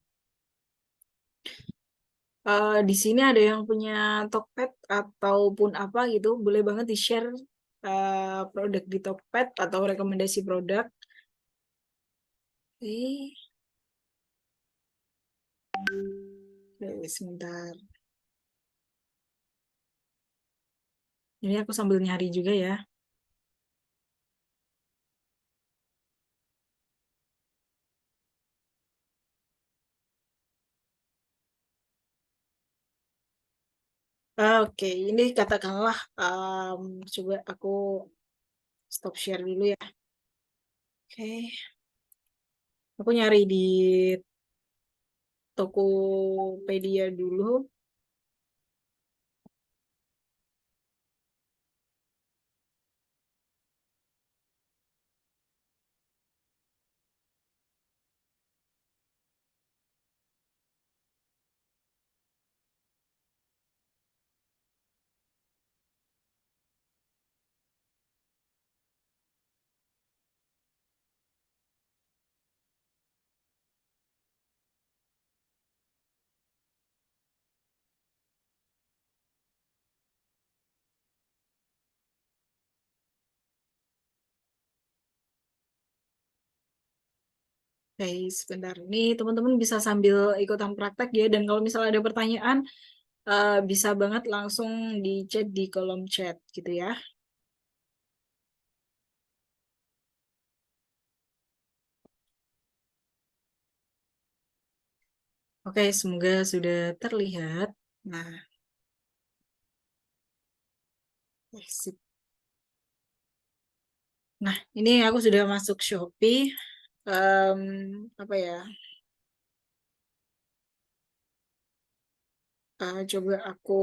Di sini ada yang punya Tokped ataupun apa gitu, boleh banget di-share produk di Tokped atau rekomendasi produk. Eh, sebentar. Ini aku sambil nyari juga ya. Oke, ini katakanlah coba aku stop share dulu ya. Oke, aku nyari di Tokopedia dulu. Oke, sebentar. Ini teman-teman bisa sambil ikutan praktek ya. Dan kalau misalnya ada pertanyaan, bisa banget langsung di chat di kolom chat gitu ya. Oke, semoga sudah terlihat. Nah, sip. Nah, ini aku sudah masuk Shopee. Apa ya? Coba aku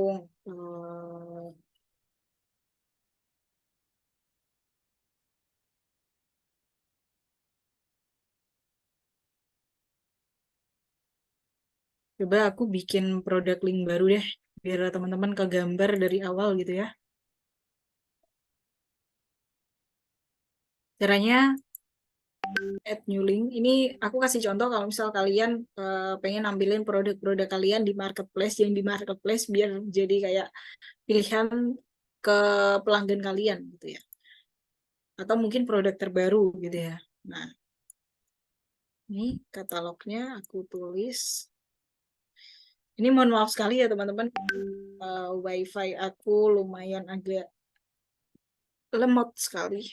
coba aku bikin produk link baru deh, biar teman-teman kegambar dari awal gitu ya. Caranya add new link. Ini aku kasih contoh kalau misal kalian pengen nampilin produk-produk kalian di marketplace, yang di marketplace biar jadi kayak pilihan ke pelanggan kalian gitu ya. Atau mungkin produk terbaru gitu ya. Nah, ini katalognya aku tulis. Ini mohon maaf sekali ya teman-teman, wifi aku lumayan agak lemot sekali.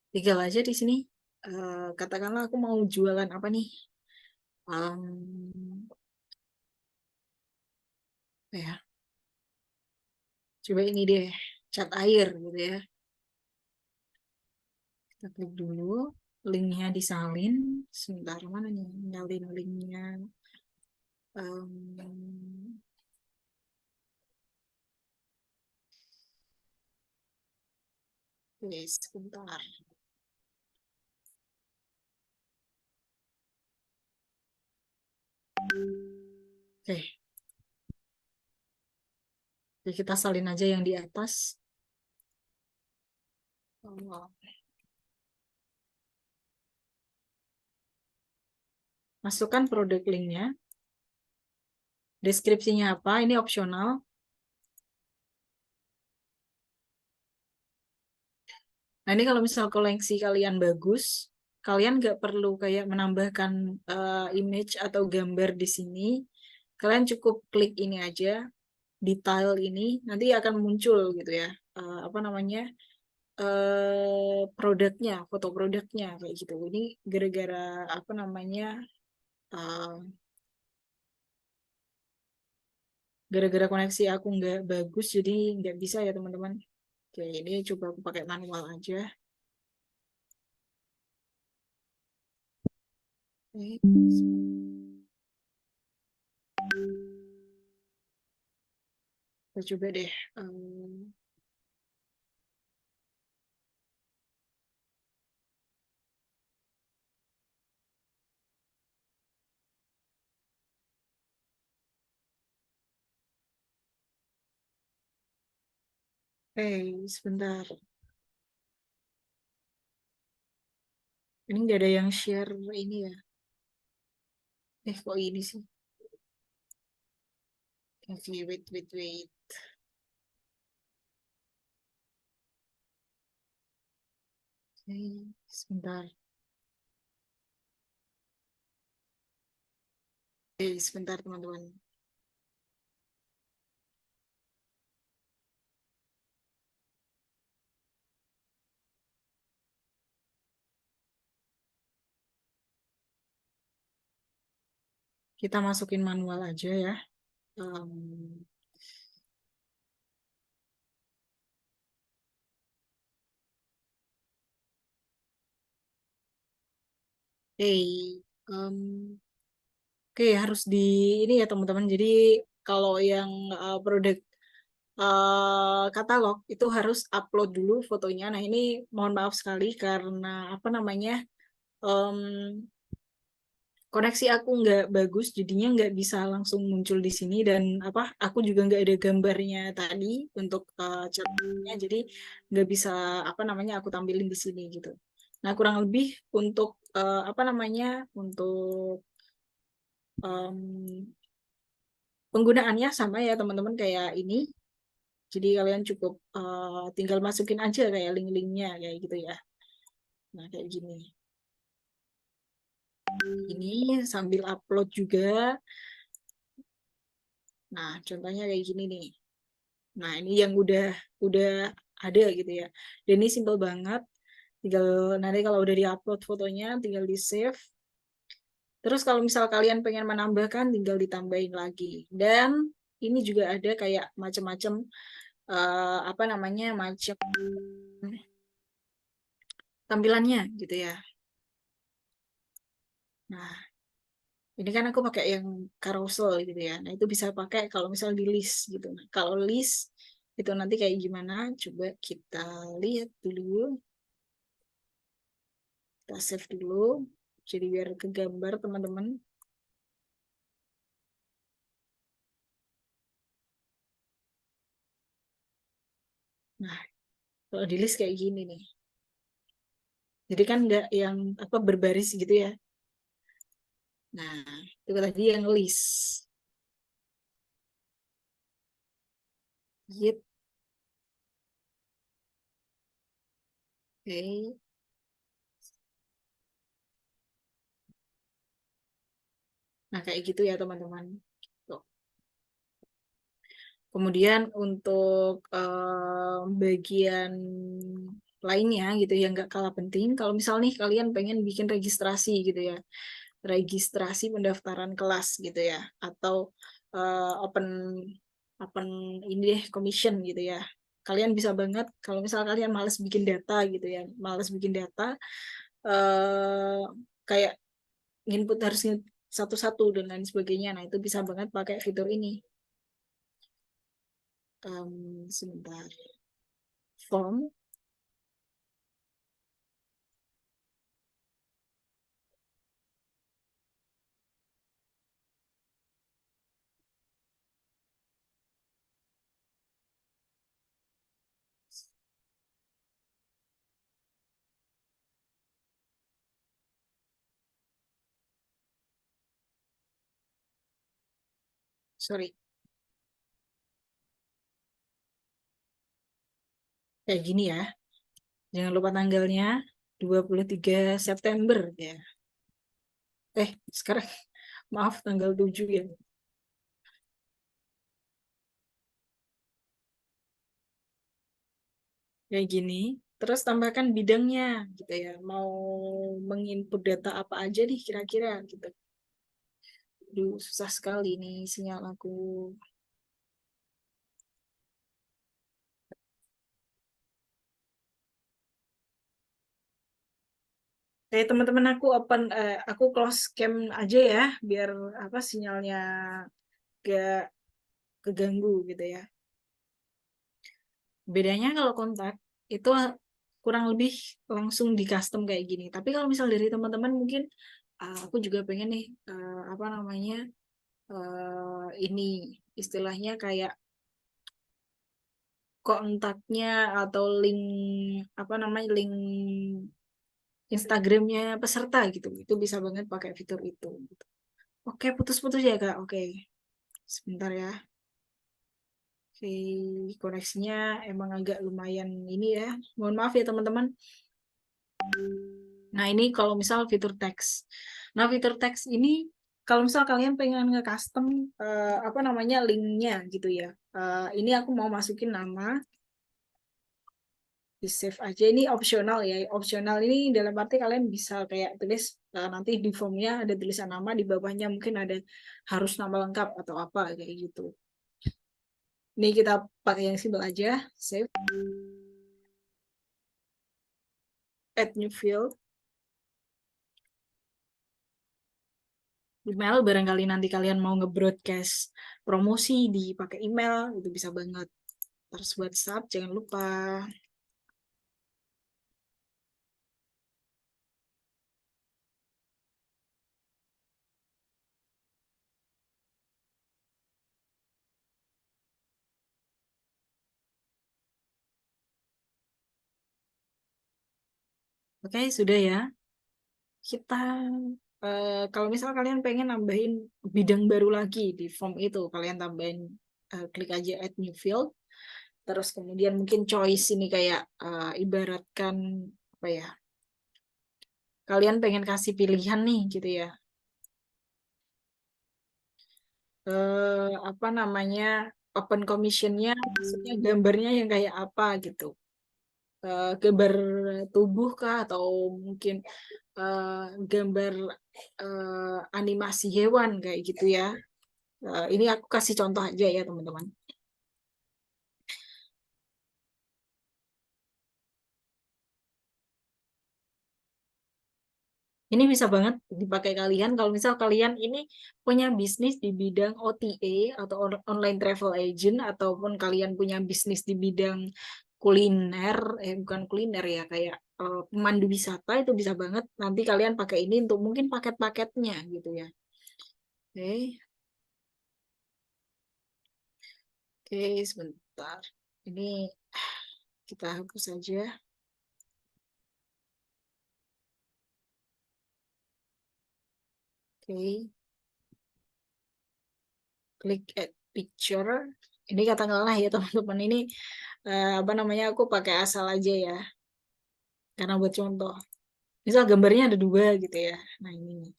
Tinggal aja di sini. Katakanlah aku mau jualan apa nih? Um, ya, coba ini deh, cat air gitu ya. Kita klik dulu, linknya disalin. Sebentar, mana nih nyalin linknya? Um, sebentar. Oke, jadi kita salin aja yang di atas. Oh, masukkan produk linknya. Deskripsinya apa? Ini opsional. Nah, ini kalau misal koleksi kalian bagus, kalian nggak perlu kayak menambahkan image atau gambar di sini. Kalian cukup klik ini aja, detail ini, nanti akan muncul gitu ya. Apa namanya? Produknya, foto produknya kayak gitu. Ini gara-gara apa namanya? eh, gara-gara koneksi aku nggak bagus, jadi nggak bisa ya teman-teman. Oke, ini coba aku pakai manual aja. Oke. Kita coba deh. Sebentar. Ini nggak ada yang share ini ya. Kok ini sih? Oke, wait. Sebentar. Sebentar teman-teman. Kita masukin manual aja ya. Um, hey, oke, harus di ini ya teman-teman. Jadi kalau yang produk katalog itu harus upload dulu fotonya. Nah, ini mohon maaf sekali karena apa namanya? em, Koneksi aku nggak bagus, jadinya nggak bisa langsung muncul di sini, dan apa? Aku juga nggak ada gambarnya tadi untuk chatnya, jadi nggak bisa apa namanya aku tampilin di sini gitu. Nah, kurang lebih untuk apa namanya? Untuk em, Penggunaannya sama ya teman-teman kayak ini. Jadi kalian cukup tinggal masukin aja kayak link-linknya kayak gitu ya. Nah kayak gini. Ini sambil upload juga. Nah contohnya kayak gini nih. Nah ini yang udah ada gitu ya. Dan ini simple banget. Tinggal nanti kalau udah diupload fotonya, tinggal di save. Terus kalau misal kalian pengen menambahkan, tinggal ditambahin lagi. Dan ini juga ada kayak macam-macam apa namanya macam tampilannya gitu ya. Nah, ini kan aku pakai yang carousel gitu ya. Nah, itu bisa pakai kalau misal di list gitu. Nah, kalau list itu nanti kayak gimana? Coba kita lihat dulu. Kita save dulu. Jadi biar kegambar teman-teman. Nah, kalau di list kayak gini nih. Jadi kan nggak yang apa berbaris gitu ya. Nah, itu tadi yang list. Gitu. Oke. Nah, kayak gitu ya teman-teman. Tuh. Kemudian untuk bagian lainnya gitu yang nggak kalah penting, kalau misal nih kalian pengen bikin registrasi gitu ya, registrasi pendaftaran kelas gitu ya, atau open open ini deh commission gitu ya. Kalian bisa banget kalau misal kalian males bikin data gitu ya, males bikin data eh kayak input harus satu-satu dan lain sebagainya. Nah, itu bisa banget pakai fitur ini. Sebentar. Form, sorry, kayak gini ya. Jangan lupa tanggalnya 23 September ya. Sekarang maaf tanggal 7 ya. Kayak gini. Terus tambahkan bidangnya gitu ya. Mau menginput data apa aja nih kira-kira gitu. Duh, susah sekali nih sinyal aku. Teman-teman aku aku close cam aja ya biar apa sinyalnya gak keganggu gitu ya. Bedanya kalau kontak itu kurang lebih langsung di custom kayak gini. Tapi kalau misal dari teman-teman mungkin aku juga pengen nih apa namanya ini istilahnya kayak kontaknya atau link apa namanya link Instagramnya peserta gitu. Itu bisa banget pakai fitur itu. Gitu. Oke, putus-putus ya Kak. Oke, sebentar ya. Oke, koneksinya emang agak lumayan ini ya. Mohon maaf ya teman-teman. Nah, ini kalau misal fitur teks. Nah, fitur teks ini kalau misal kalian pengen nge-custom apa namanya linknya gitu ya. Ini aku mau masukin nama, di save aja. Ini opsional ya. Opsional ini dalam arti kalian bisa kayak tulis nanti di formnya ada tulisan nama, di bawahnya mungkin ada harus nama lengkap atau apa kayak gitu. Ini kita pakai yang simpel aja, save, add new field. Email barangkali nanti kalian mau nge-broadcast promosi di pakai email itu bisa banget. Terus WhatsApp jangan lupa. Oke, sudah ya. Kita kalau misal kalian pengen nambahin bidang baru lagi di form itu, kalian tambahin, klik aja add new field. Terus kemudian mungkin choice ini kayak ibaratkan apa ya? Kalian pengen kasih pilihan nih gitu ya. Apa namanya? Open commission-nya maksudnya gambarnya yang kayak apa gitu. Gambar tubuh kah atau mungkin gambar animasi hewan kayak gitu ya. Ini aku kasih contoh aja ya teman-teman. Ini bisa banget dipakai kalian kalau misal kalian ini punya bisnis di bidang OTA atau online travel agent, ataupun kalian punya bisnis di bidang kuliner, bukan kuliner ya, kayak pemandu wisata, itu bisa banget nanti kalian pakai ini untuk mungkin paket-paketnya gitu ya. Oke, oke, sebentar. Ini kita hapus saja. Oke, klik add picture. Ini katakanlah ya teman-teman, ini apa namanya, aku pakai asal aja ya, karena buat contoh. Misal gambarnya ada dua gitu ya. Nah ini.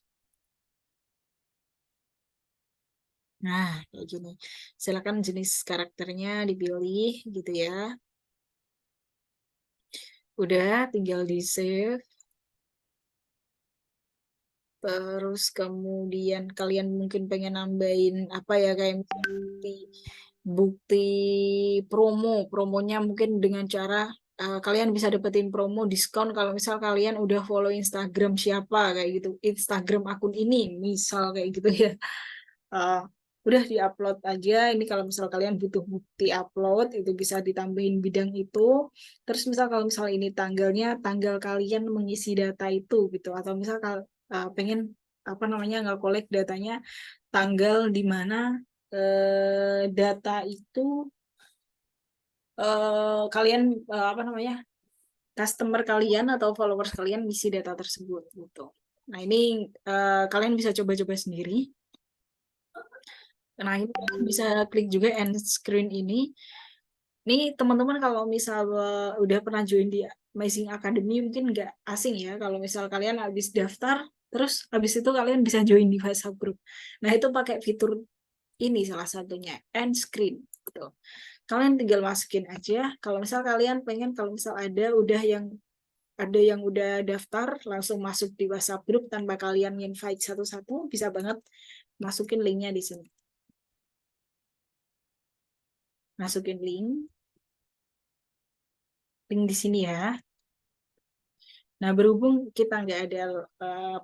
Nah kayak gini. Silakan jenis karakternya dipilih gitu ya. Udah, tinggal di save. Terus kemudian kalian mungkin pengen nambahin apa ya, kayak misalnya bukti promo. Promonya mungkin dengan cara kalian bisa dapetin promo diskon kalau misal kalian udah follow Instagram siapa kayak gitu. Instagram akun ini misal kayak gitu ya. uh, udah diupload aja. Ini kalau misal kalian butuh bukti upload itu bisa ditambahin bidang itu. Terus misal kalau misal ini tanggalnya, tanggal kalian mengisi data itu gitu, atau misal pengen apa namanya, nggak kolek datanya tanggal di mana data itu kalian apa namanya, customer kalian atau followers kalian ngisi data tersebut gitu. Nah ini kalian bisa coba-coba sendiri. Nah, ini bisa klik juga end screen ini. Nih teman-teman kalau misal udah pernah join di Amazing Academy mungkin nggak asing ya kalau misal kalian habis daftar, terus habis itu kalian bisa join di WhatsApp group. Nah, itu pakai fitur ini salah satunya, end screen gitu. Kalian tinggal masukin aja. Kalau misal kalian pengen, kalau misal ada yang udah daftar langsung masuk di WhatsApp group tanpa kalian invite satu-satu, bisa banget masukin linknya di sini. Masukin link di sini ya. Nah, berhubung kita nggak ada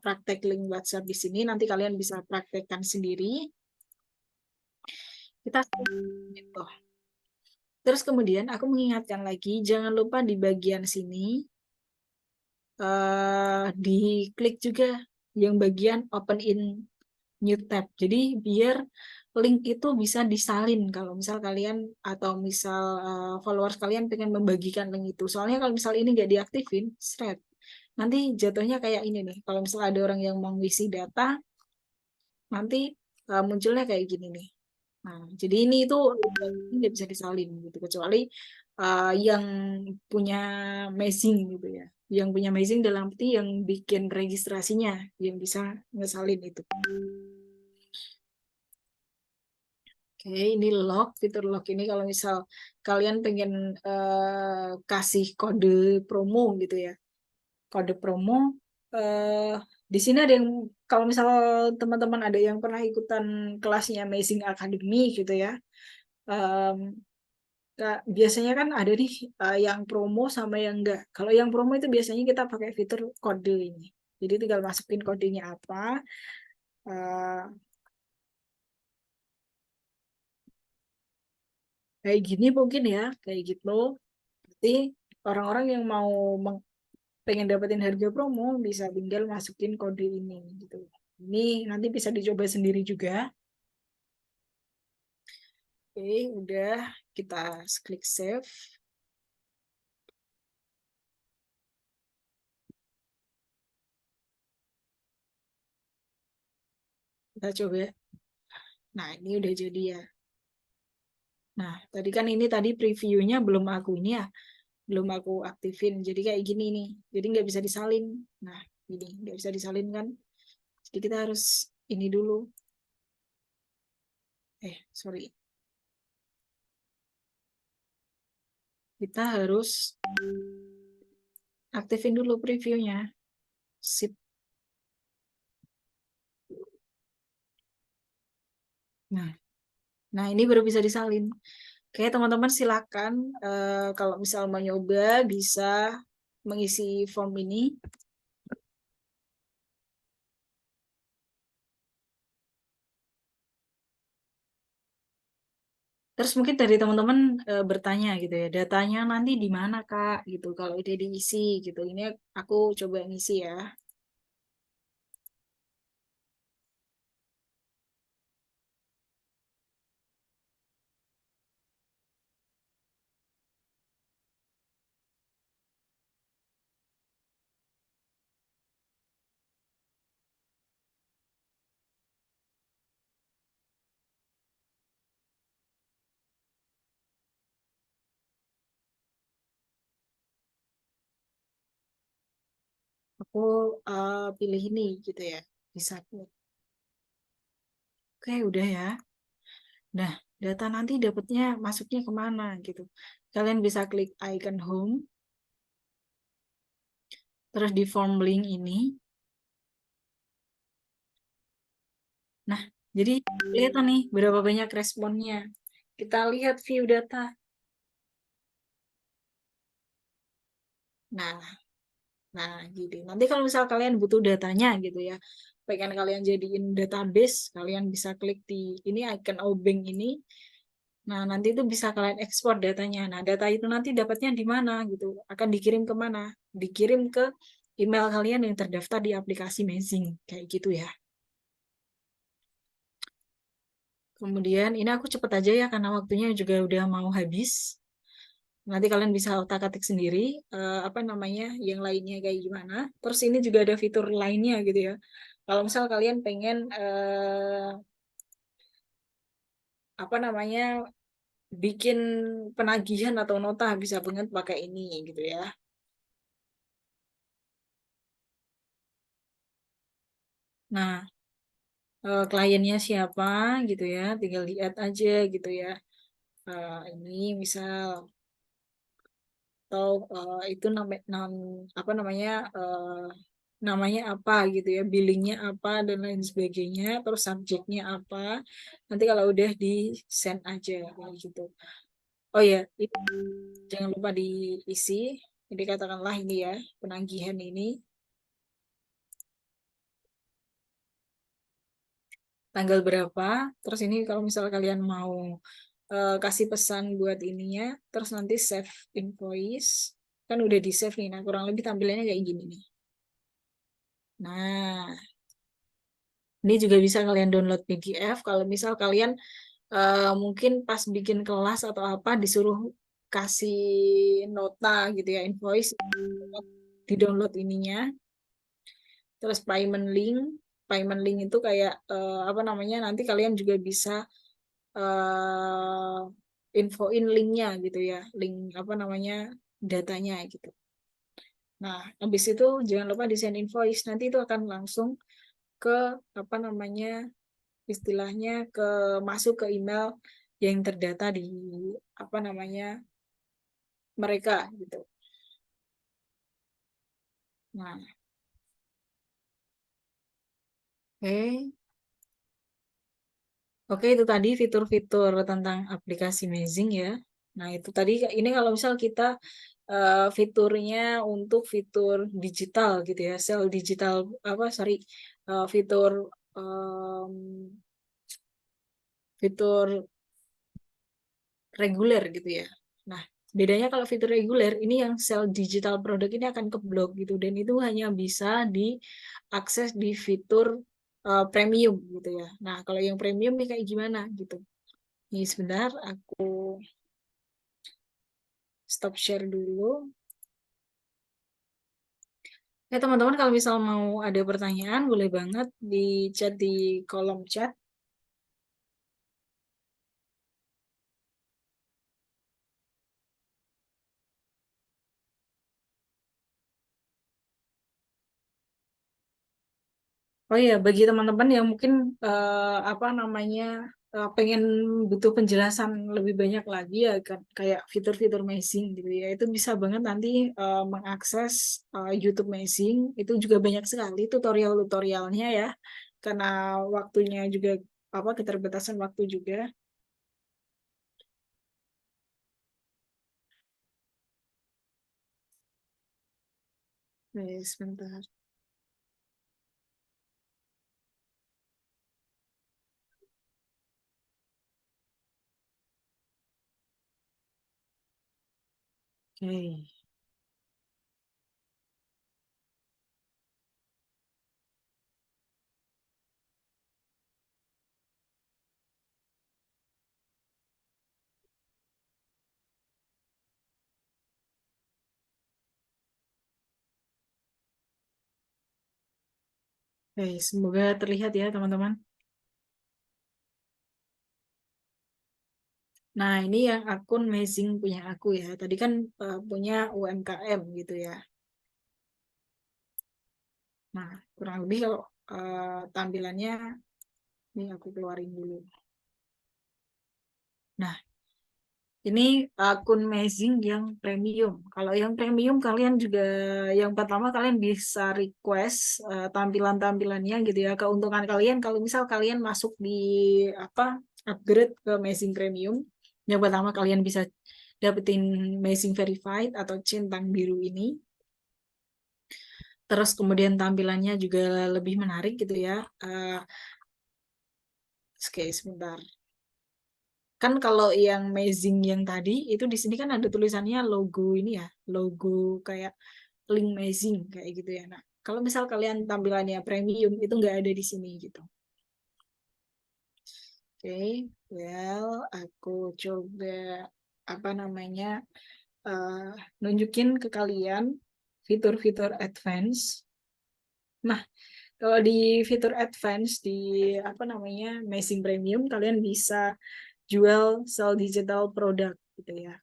praktek link WhatsApp di sini, nanti kalian bisa praktekkan sendiri. Kita gitu. Terus kemudian aku mengingatkan lagi, jangan lupa di bagian sini diklik juga yang bagian open in new tab. Jadi biar link itu bisa disalin kalau misal kalian atau misal followers kalian pengen membagikan link itu. Soalnya kalau misal ini nggak diaktifin, seret. Nanti jatuhnya kayak ini nih. Kalau misal ada orang yang mau ngisi data, nanti munculnya kayak gini nih. Nah, jadi ini itu nggak bisa disalin gitu, kecuali yang punya mazing gitu ya. Yang punya mazing dalam arti yang bikin registrasinya, yang bisa ngesalin itu. Oke, ini log, fitur log ini kalau misal kalian pengen kasih kode promo gitu ya. Kode promo, eh, di sini ada yang, kalau misal teman-teman ada yang pernah ikutan kelasnya Amazing Academy gitu ya, em, biasanya kan ada nih yang promo sama yang enggak. Kalau yang promo itu biasanya kita pakai fitur kode ini. Jadi tinggal masukin kodenya apa, eh, kayak gini mungkin ya, kayak gitu. Berarti orang-orang yang mau pengen dapetin harga promo bisa tinggal masukin kode ini gitu. Ini nanti bisa dicoba sendiri juga. Oke, udah, kita klik save. Kita coba. Nah, ini udah jadi ya. Nah, tadi kan ini tadi previewnya belum aku ini ya, belum aku aktifin. Jadi kayak gini nih. Jadi nggak bisa disalin. Nah, ini nggak bisa disalin kan. Jadi kita harus ini dulu. Sorry. Kita harus aktifin dulu previewnya. Sip. Nah, nah ini baru bisa disalin. Oke, teman-teman silakan kalau misal mau nyoba bisa mengisi form ini. Terus mungkin dari teman-teman bertanya gitu ya, datanya nanti di mana Kak gitu kalau udah diisi gitu. Ini aku coba ngisi ya. Aku pilih ini gitu ya, di submit. Oke, udah ya. Nah, data nanti dapatnya masuknya kemana gitu. Kalian bisa klik icon home, terus di form link ini. Nah, jadi lihat nih berapa banyak responnya. Kita lihat view data. Nah, nah gitu. Nanti kalau misal kalian butuh datanya gitu ya, pengen kalian jadiin database, kalian bisa klik di ini icon obeng ini. Nah, nanti itu bisa kalian ekspor datanya. Nah, data itu nanti dapatnya di mana gitu. Akan dikirim ke mana? Dikirim ke email kalian yang terdaftar di aplikasi Mazing. Kayak gitu ya. Kemudian ini aku cepet aja ya karena waktunya juga udah mau habis. Nanti kalian bisa otak-atik sendiri apa namanya yang lainnya kayak gimana. Terus ini juga ada fitur lainnya gitu ya. Kalau misal kalian pengen apa namanya bikin penagihan atau nota bisa banget pakai ini gitu ya. Nah, kliennya siapa gitu ya, tinggal lihat aja gitu ya. Ini misal atau itu apa namanya namanya apa gitu ya, billingnya apa dan lain sebagainya, terus subjeknya apa. Nanti kalau udah di send aja kayak gitu. Oh ya, jangan lupa diisi. Jadi katakanlah ini ya penagihan ini tanggal berapa. Terus ini kalau misal kalian mau kasih pesan buat ininya, terus nanti save invoice, kan udah di save nih. Nah kurang lebih tampilannya kayak gini nih. Nah, ini juga bisa kalian download PDF. Kalau misal kalian mungkin pas bikin kelas atau apa disuruh kasih nota gitu ya, invoice, di download ininya. Terus payment link itu kayak apa namanya? Nanti kalian juga bisa uh, infoin linknya gitu ya, link apa namanya datanya gitu. Nah, habis itu jangan lupa di send invoice. Nanti itu akan langsung ke apa namanya istilahnya ke masuk ke email yang terdata di apa namanya mereka gitu. Nah, oke. Oke, itu tadi fitur-fitur tentang aplikasi Mazing ya. Nah, itu tadi ini kalau misal kita fiturnya untuk fitur digital gitu ya, sel digital apa sorry fitur em, fitur reguler gitu ya. Nah, bedanya kalau fitur reguler ini yang sel digital produk ini akan keblok gitu dan itu hanya bisa diakses di fitur premium gitu ya. Nah, kalau yang premium nih kayak gimana gitu. Ini sebentar aku stop share dulu. Ya teman-teman, kalau misal mau ada pertanyaan boleh banget di chat di kolom chat. Oh iya, bagi teman-teman yang mungkin apa namanya pengen butuh penjelasan lebih banyak lagi ya kan, kayak fitur-fitur Mazing gitu ya, itu bisa banget nanti mengakses YouTube Mazing. Itu juga banyak sekali tutorial-tutorialnya ya, karena waktunya juga apa keterbatasan waktu juga. Sebentar. Oke. Oke, semoga terlihat ya teman-teman. Nah, ini yang akun Mazing punya aku ya. Tadi kan punya UMKM gitu ya. Nah, kurang lebih kalau tampilannya ini aku keluarin dulu. Nah, ini akun Mazing yang premium. Kalau yang premium kalian juga yang pertama kalian bisa request tampilan-tampilannya gitu ya. Keuntungan kalian kalau misal kalian masuk di apa upgrade ke Mazing Premium, yang pertama kalian bisa dapetin Mazing Verified atau centang biru ini. Terus kemudian tampilannya juga lebih menarik gitu ya. Oke, sebentar. Kan kalau yang Mazing yang tadi itu di sini kan ada tulisannya logo ini ya, logo kayak link Mazing kayak gitu ya. Nah, kalau misal kalian tampilannya premium itu nggak ada di sini gitu. Oke, well aku coba apa namanya eh, nunjukin ke kalian fitur-fitur advance. Nah, kalau di fitur advance di apa namanya Mazing Premium kalian bisa jual sell digital product gitu ya.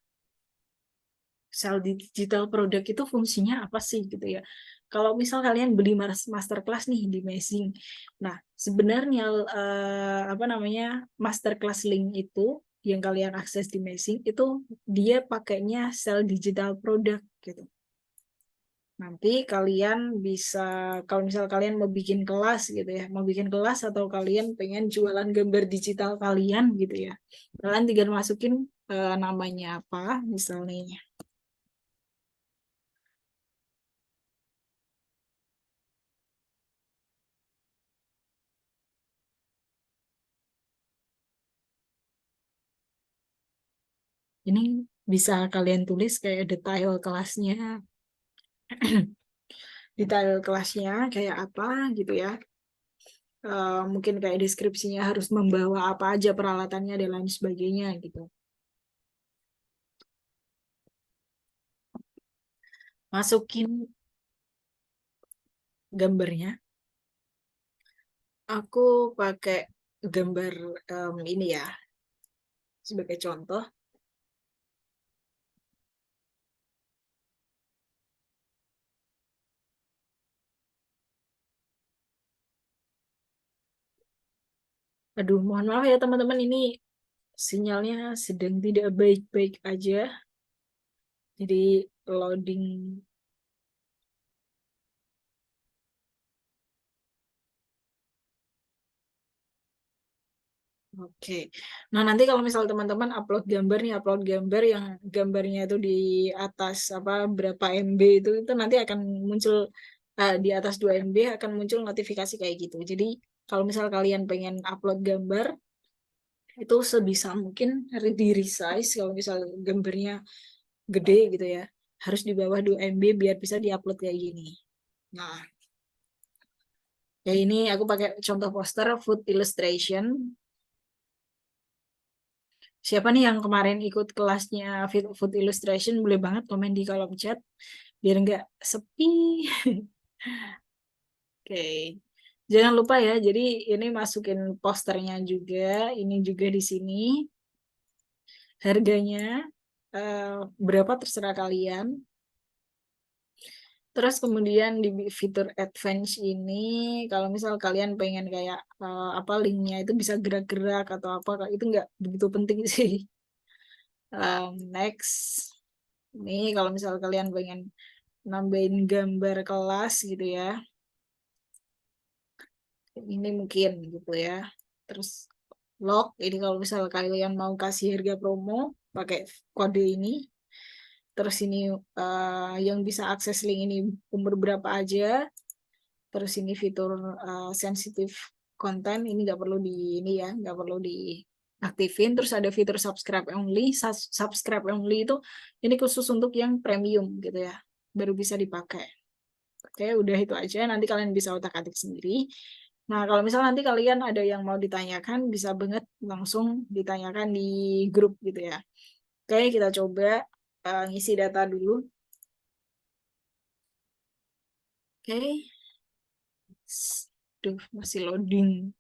Sell digital product itu fungsinya apa sih gitu ya. Kalau misal kalian beli masterclass nih di Mazing. Nah, sebenarnya apa namanya masterclass link itu yang kalian akses di Mazing itu dia pakainya sell digital product gitu. Nanti kalian bisa, kalau misal kalian mau bikin kelas gitu ya, mau bikin kelas atau kalian pengen jualan gambar digital kalian gitu ya, kalian tinggal masukin namanya apa, misalnya. Ini bisa kalian tulis kayak detail kelasnya kayak apa gitu ya. Mungkin kayak deskripsinya harus membawa apa aja peralatannya dan lain sebagainya gitu. Masukin gambarnya. Aku pakai gambar ini ya sebagai contoh. Aduh, mohon maaf ya teman-teman, ini sinyalnya sedang tidak baik-baik aja. Jadi loading. Oke. Nah, nanti kalau misal teman-teman upload gambar nih, upload gambar yang gambarnya itu di atas apa berapa MB itu nanti akan muncul di atas 2 MB akan muncul notifikasi kayak gitu. Jadi kalau misal kalian pengen upload gambar itu sebisa mungkin di resize kalau misal gambarnya gede gitu ya. Harus di bawah 2 MB biar bisa diupload kayak gini. Nah, ya ini aku pakai contoh poster food illustration. Siapa nih yang kemarin ikut kelasnya food illustration boleh banget komen di kolom chat biar nggak sepi. Oke. Jangan lupa ya, jadi ini masukin posternya juga, ini juga di sini. Harganya berapa terserah kalian. Terus kemudian di fitur advance ini, kalau misal kalian pengen kayak apa linknya itu bisa gerak-gerak atau apa, itu nggak begitu penting sih. Next, ini kalau misal kalian pengen nambahin gambar kelas gitu ya, ini mungkin gitu ya. Terus log, ini kalau misal kalian mau kasih harga promo pakai kode ini. Terus ini yang bisa akses link ini umur berapa aja. Terus ini fitur sensitif konten ini nggak perlu di ini ya, nggak perlu diaktifin. Terus ada fitur subscribe only. Subscribe only itu ini khusus untuk yang premium gitu ya, baru bisa dipakai. Oke, udah itu aja. Nanti kalian bisa otak-atik sendiri. Nah, kalau misalnya nanti kalian ada yang mau ditanyakan, bisa banget langsung ditanyakan di grup gitu ya. Oke, kita coba ngisi data dulu. Oke, duh masih loading.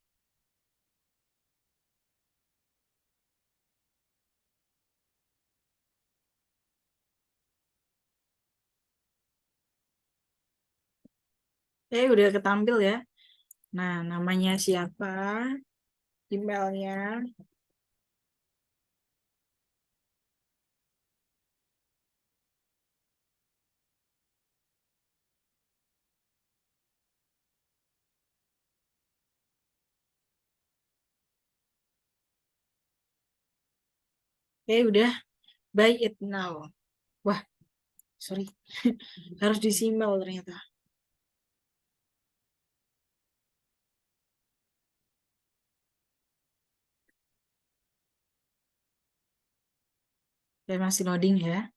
Oke, udah ketampil ya. Nah, namanya siapa, emailnya. Oke, udah buy it now. Wah, sorry. Harus disimel ternyata. Dan masih loading ya.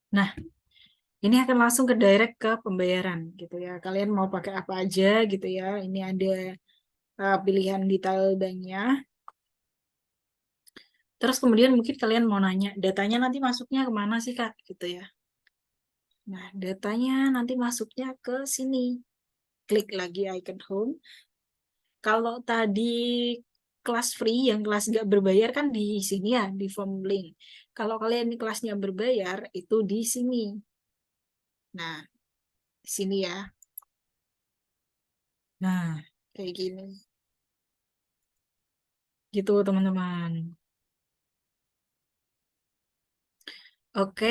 Nah, ini akan langsung ke direct ke pembayaran gitu ya. Kalian mau pakai apa aja gitu ya. Ini ada pilihan detail banknya. Terus kemudian mungkin kalian mau nanya, datanya nanti masuknya kemana sih Kak? Gitu ya. Nah, datanya nanti masuknya ke sini. Klik lagi icon home. Kalau tadi kelas free, yang kelas nggak berbayar kan di sini ya, di form link. Kalau kalian ini kelasnya berbayar, itu di sini. Nah, di sini ya. Nah, kayak gini. Gitu teman-teman. Oke,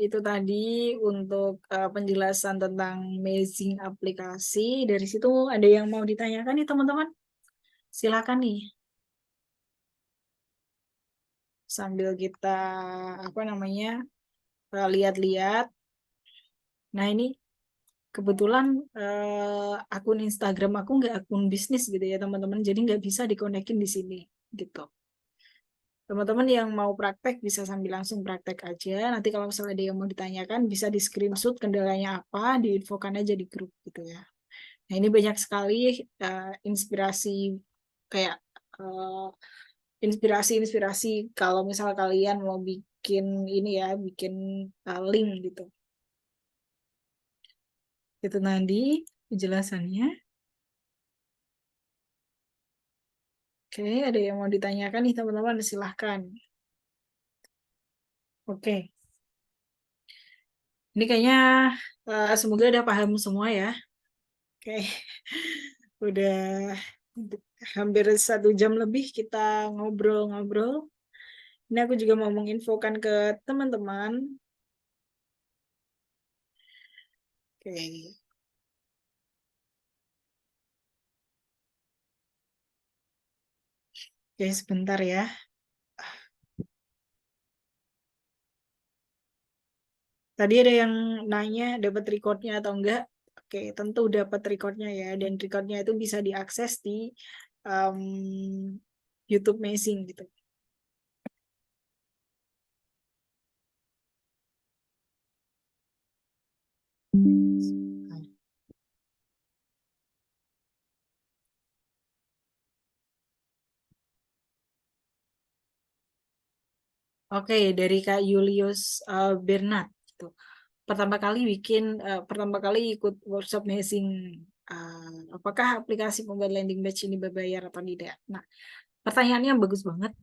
itu tadi untuk penjelasan tentang Amazing aplikasi. Dari situ ada yang mau ditanyakan nih teman-teman? Silakan nih, sambil kita apa namanya lihat-lihat. Nah ini kebetulan akun Instagram aku nggak akun bisnis gitu ya teman-teman, jadi nggak bisa dikonekin di sini gitu. Teman-teman yang mau praktek bisa sambil langsung praktek aja. Nanti kalau misalnya ada yang mau ditanyakan bisa di screenshot kendalanya apa, diinfokan aja di grup gitu ya. Nah ini banyak sekali inspirasi kayak eh, inspirasi-inspirasi kalau misal kalian mau bikin ini ya, bikin link gitu. Itu nanti penjelasannya. Oke, ada yang mau ditanyakan nih teman-teman, silahkan. Oke, ini kayaknya semoga udah paham semua ya. Oke, udah hampir 1 jam lebih kita ngobrol-ngobrol. Ini aku juga mau menginfokan ke teman-teman. Oke, oke sebentar ya. Tadi ada yang nanya dapat recordnya atau enggak. Oke, tentu dapat recordnya ya. Dan recordnya itu bisa diakses di um, YouTube Amazing gitu. Oke, dari Kak Julius Bernard gitu. Pertama kali ikut workshop Mazing, apakah aplikasi mobile landing page ini berbayar atau tidak? Nah, pertanyaannya bagus banget.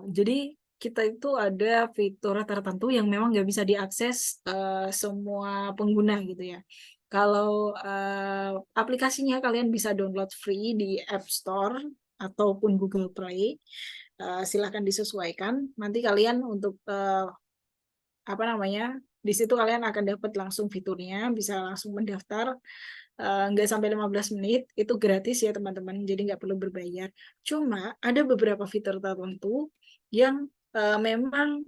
Jadi kita itu ada fitur tertentu yang memang nggak bisa diakses semua pengguna gitu ya. Kalau aplikasinya kalian bisa download free di App Store ataupun Google Play. Silahkan disesuaikan. Nanti kalian untuk apa namanya, di situ kalian akan dapat langsung fiturnya, bisa langsung mendaftar. Nggak sampai 15 menit, itu gratis ya teman-teman, jadi nggak perlu berbayar. Cuma ada beberapa fitur tertentu yang memang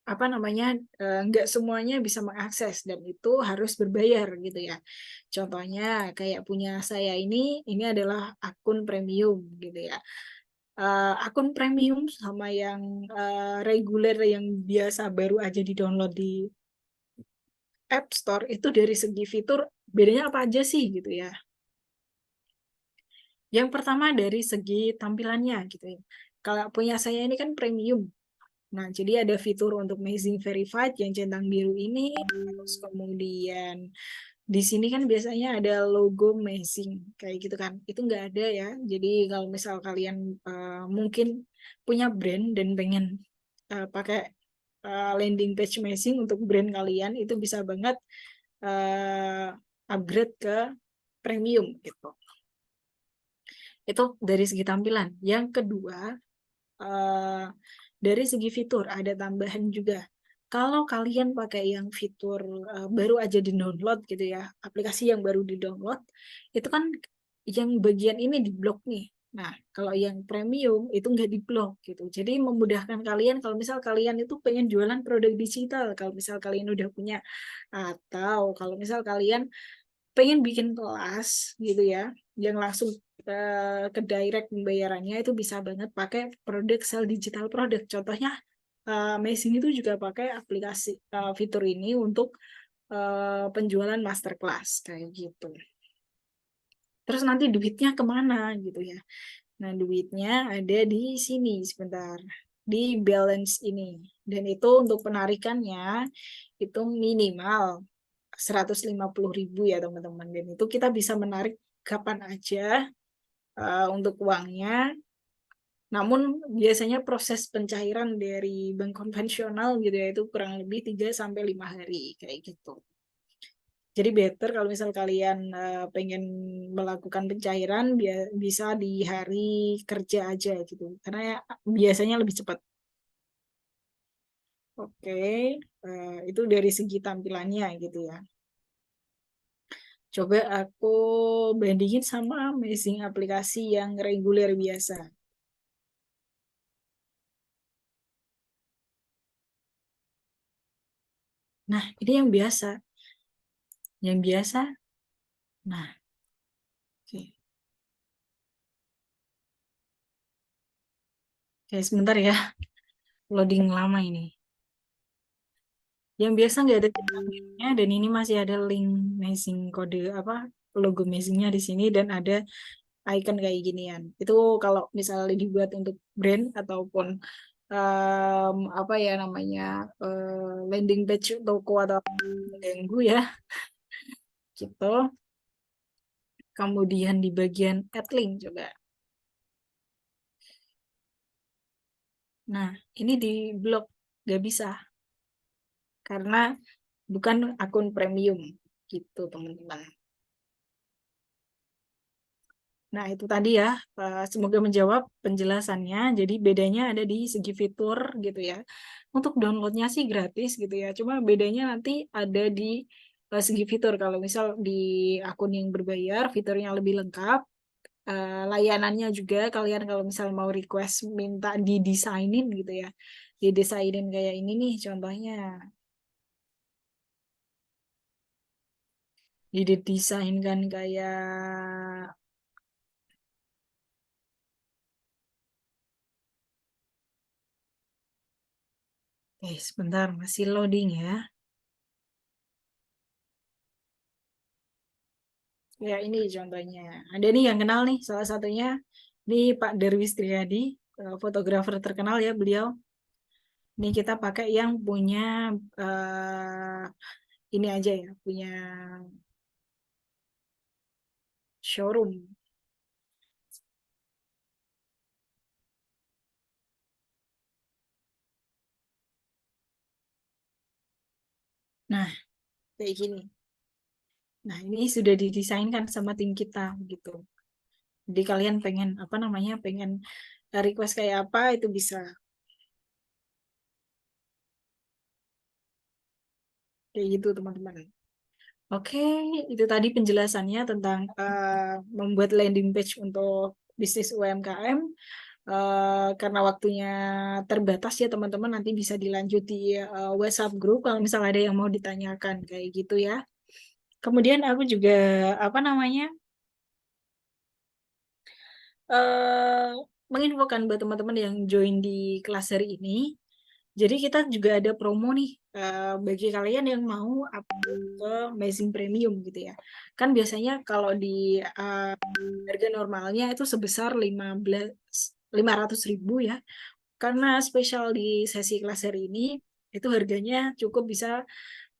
apa namanya, nggak semuanya bisa mengakses dan itu harus berbayar gitu ya. Contohnya kayak punya saya ini adalah akun premium gitu ya. Akun premium sama yang reguler yang biasa baru aja di-download di App Store itu dari segi fitur bedanya apa aja sih gitu ya. Yang pertama dari segi tampilannya gitu ya. Kalau punya saya ini kan premium. Nah, jadi ada fitur untuk Amazing Verified yang centang biru ini, terus kemudian di sini kan biasanya ada logo Amazing kayak gitu kan. Itu nggak ada ya. Jadi kalau misal kalian mungkin punya brand dan pengen pakai landing page Amazing untuk brand kalian, itu bisa banget upgrade ke premium gitu. Itu dari segi tampilan. Yang kedua, eh, dari segi fitur ada tambahan juga. Kalau kalian pakai yang fitur baru aja di-download gitu ya, aplikasi yang baru di-download, itu kan yang bagian ini di-blok nih. Nah, kalau yang premium itu nggak di-blok gitu. Jadi memudahkan kalian kalau misal kalian itu pengen jualan produk digital, kalau misal kalian udah punya, atau kalau misal kalian pengen bikin kelas gitu ya, yang langsung ke direct pembayarannya, itu bisa banget pakai produk sell digital produk. Contohnya Amazing itu juga pakai aplikasi fitur ini untuk penjualan masterclass kayak gitu. Terus nanti duitnya kemana gitu ya. Nah, duitnya ada di sini sebentar, di balance ini. Dan itu untuk penarikannya itu minimal 150.000 ya teman-teman. Dan itu kita bisa menarik kapan aja untuk uangnya. Namun biasanya proses pencairan dari bank konvensional gitu ya itu kurang lebih 3 sampai 5 hari kayak gitu. Jadi better kalau misal kalian pengen melakukan pencairan bisa di hari kerja aja gitu. Karena ya, biasanya lebih cepat. Oke, itu dari segi tampilannya gitu ya. Coba aku bandingin sama Amazing aplikasi yang reguler biasa. Nah, ini yang biasa. Yang biasa, nah, oke. Oke, sebentar ya. Loading lama ini. Yang biasa nggak ada nya dan ini masih ada link Amazing kode apa logo Amazingnya di sini dan ada icon kayak ginian. Itu kalau misalnya dibuat untuk brand ataupun apa ya namanya landing page toko atau mengganggu ya gitu. Kemudian di bagian add link coba. Nah, ini di blok nggak bisa karena bukan akun premium gitu teman-teman. Nah, itu tadi ya, semoga menjawab penjelasannya. Jadi bedanya ada di segi fitur gitu ya. Untuk downloadnya sih gratis gitu ya. Cuma bedanya nanti ada di segi fitur. Kalau misal di akun yang berbayar, fiturnya lebih lengkap. Layanannya juga kalian kalau misal mau request minta didesainin gitu ya. Didesainin kayak ini nih contohnya. Didesainkan kayak sebentar masih loading ya. Ya, ini contohnya. Ada nih yang kenal nih, salah satunya. Ini Pak Darwis Triadi, fotografer terkenal ya beliau. Ini kita pakai yang punya ini aja ya, punya showroom. Nah, kayak gini. Nah, ini sudah didesainkan sama tim kita gitu. Jadi kalian pengen apa namanya, pengen request kayak apa itu bisa. Kayak gitu teman-teman. Oke, itu tadi penjelasannya tentang membuat landing page untuk bisnis UMKM. Karena waktunya terbatas ya teman-teman, nanti bisa dilanjut di WhatsApp group kalau misalnya ada yang mau ditanyakan kayak gitu ya. Kemudian aku juga apa namanya eh menginfokan buat teman-teman yang join di kelas hari ini. Jadi kita juga ada promo nih bagi kalian yang mau upload ke Amazing Premium gitu ya. Kan biasanya kalau di harga normalnya itu sebesar 500.000 ya. Karena spesial di sesi kelas hari ini itu harganya cukup bisa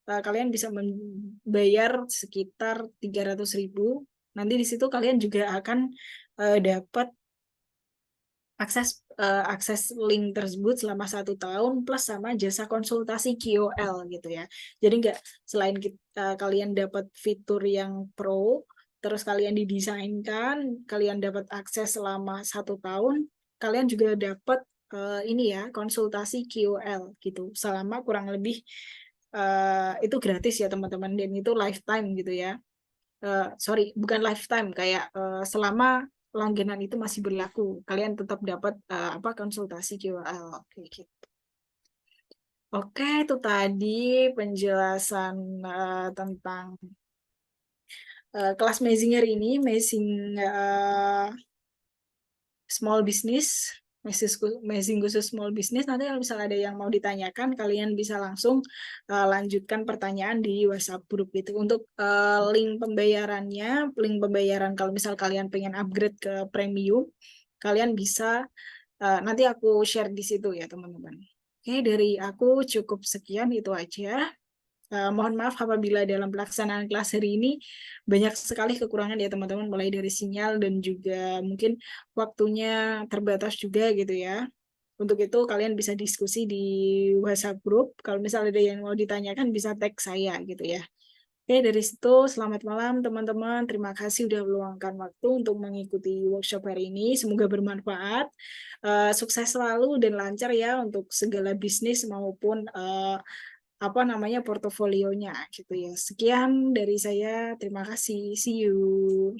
kalian bisa membayar sekitar 300.000. Nanti di situ kalian juga akan dapat akses link tersebut selama 1 tahun plus sama jasa konsultasi KOL gitu ya. Jadi nggak, selain kalian dapat fitur yang pro, terus kalian didesainkan, kalian dapat akses selama 1 tahun, kalian juga dapat ini ya, konsultasi KOL gitu selama kurang lebih itu gratis ya teman-teman, dan itu lifetime gitu ya. Sorry, bukan lifetime, kayak selama langganan itu masih berlaku, kalian tetap dapat apa, konsultasi KOL kayak gitu. Oke, itu tadi penjelasan tentang kelas Mazinger ini, Mazing small business, Mazing khusus small business. Nanti kalau misalnya ada yang mau ditanyakan, kalian bisa langsung lanjutkan pertanyaan di WhatsApp group itu. Untuk link pembayaran kalau misal kalian pengen upgrade ke premium, kalian bisa nanti aku share di situ ya teman-teman. Oke, dari aku cukup sekian, itu aja. Mohon maaf apabila dalam pelaksanaan kelas hari ini banyak sekali kekurangan ya teman-teman, mulai dari sinyal dan juga mungkin waktunya terbatas juga gitu ya. Untuk itu kalian bisa diskusi di WhatsApp group. Kalau misalnya ada yang mau ditanyakan bisa tag saya gitu ya. Oke, dari situ selamat malam teman-teman. Terima kasih udah meluangkan waktu untuk mengikuti workshop hari ini. Semoga bermanfaat. Sukses selalu dan lancar ya untuk segala bisnis maupun apa namanya, portofolionya gitu ya. Sekian dari saya. Terima kasih. See you.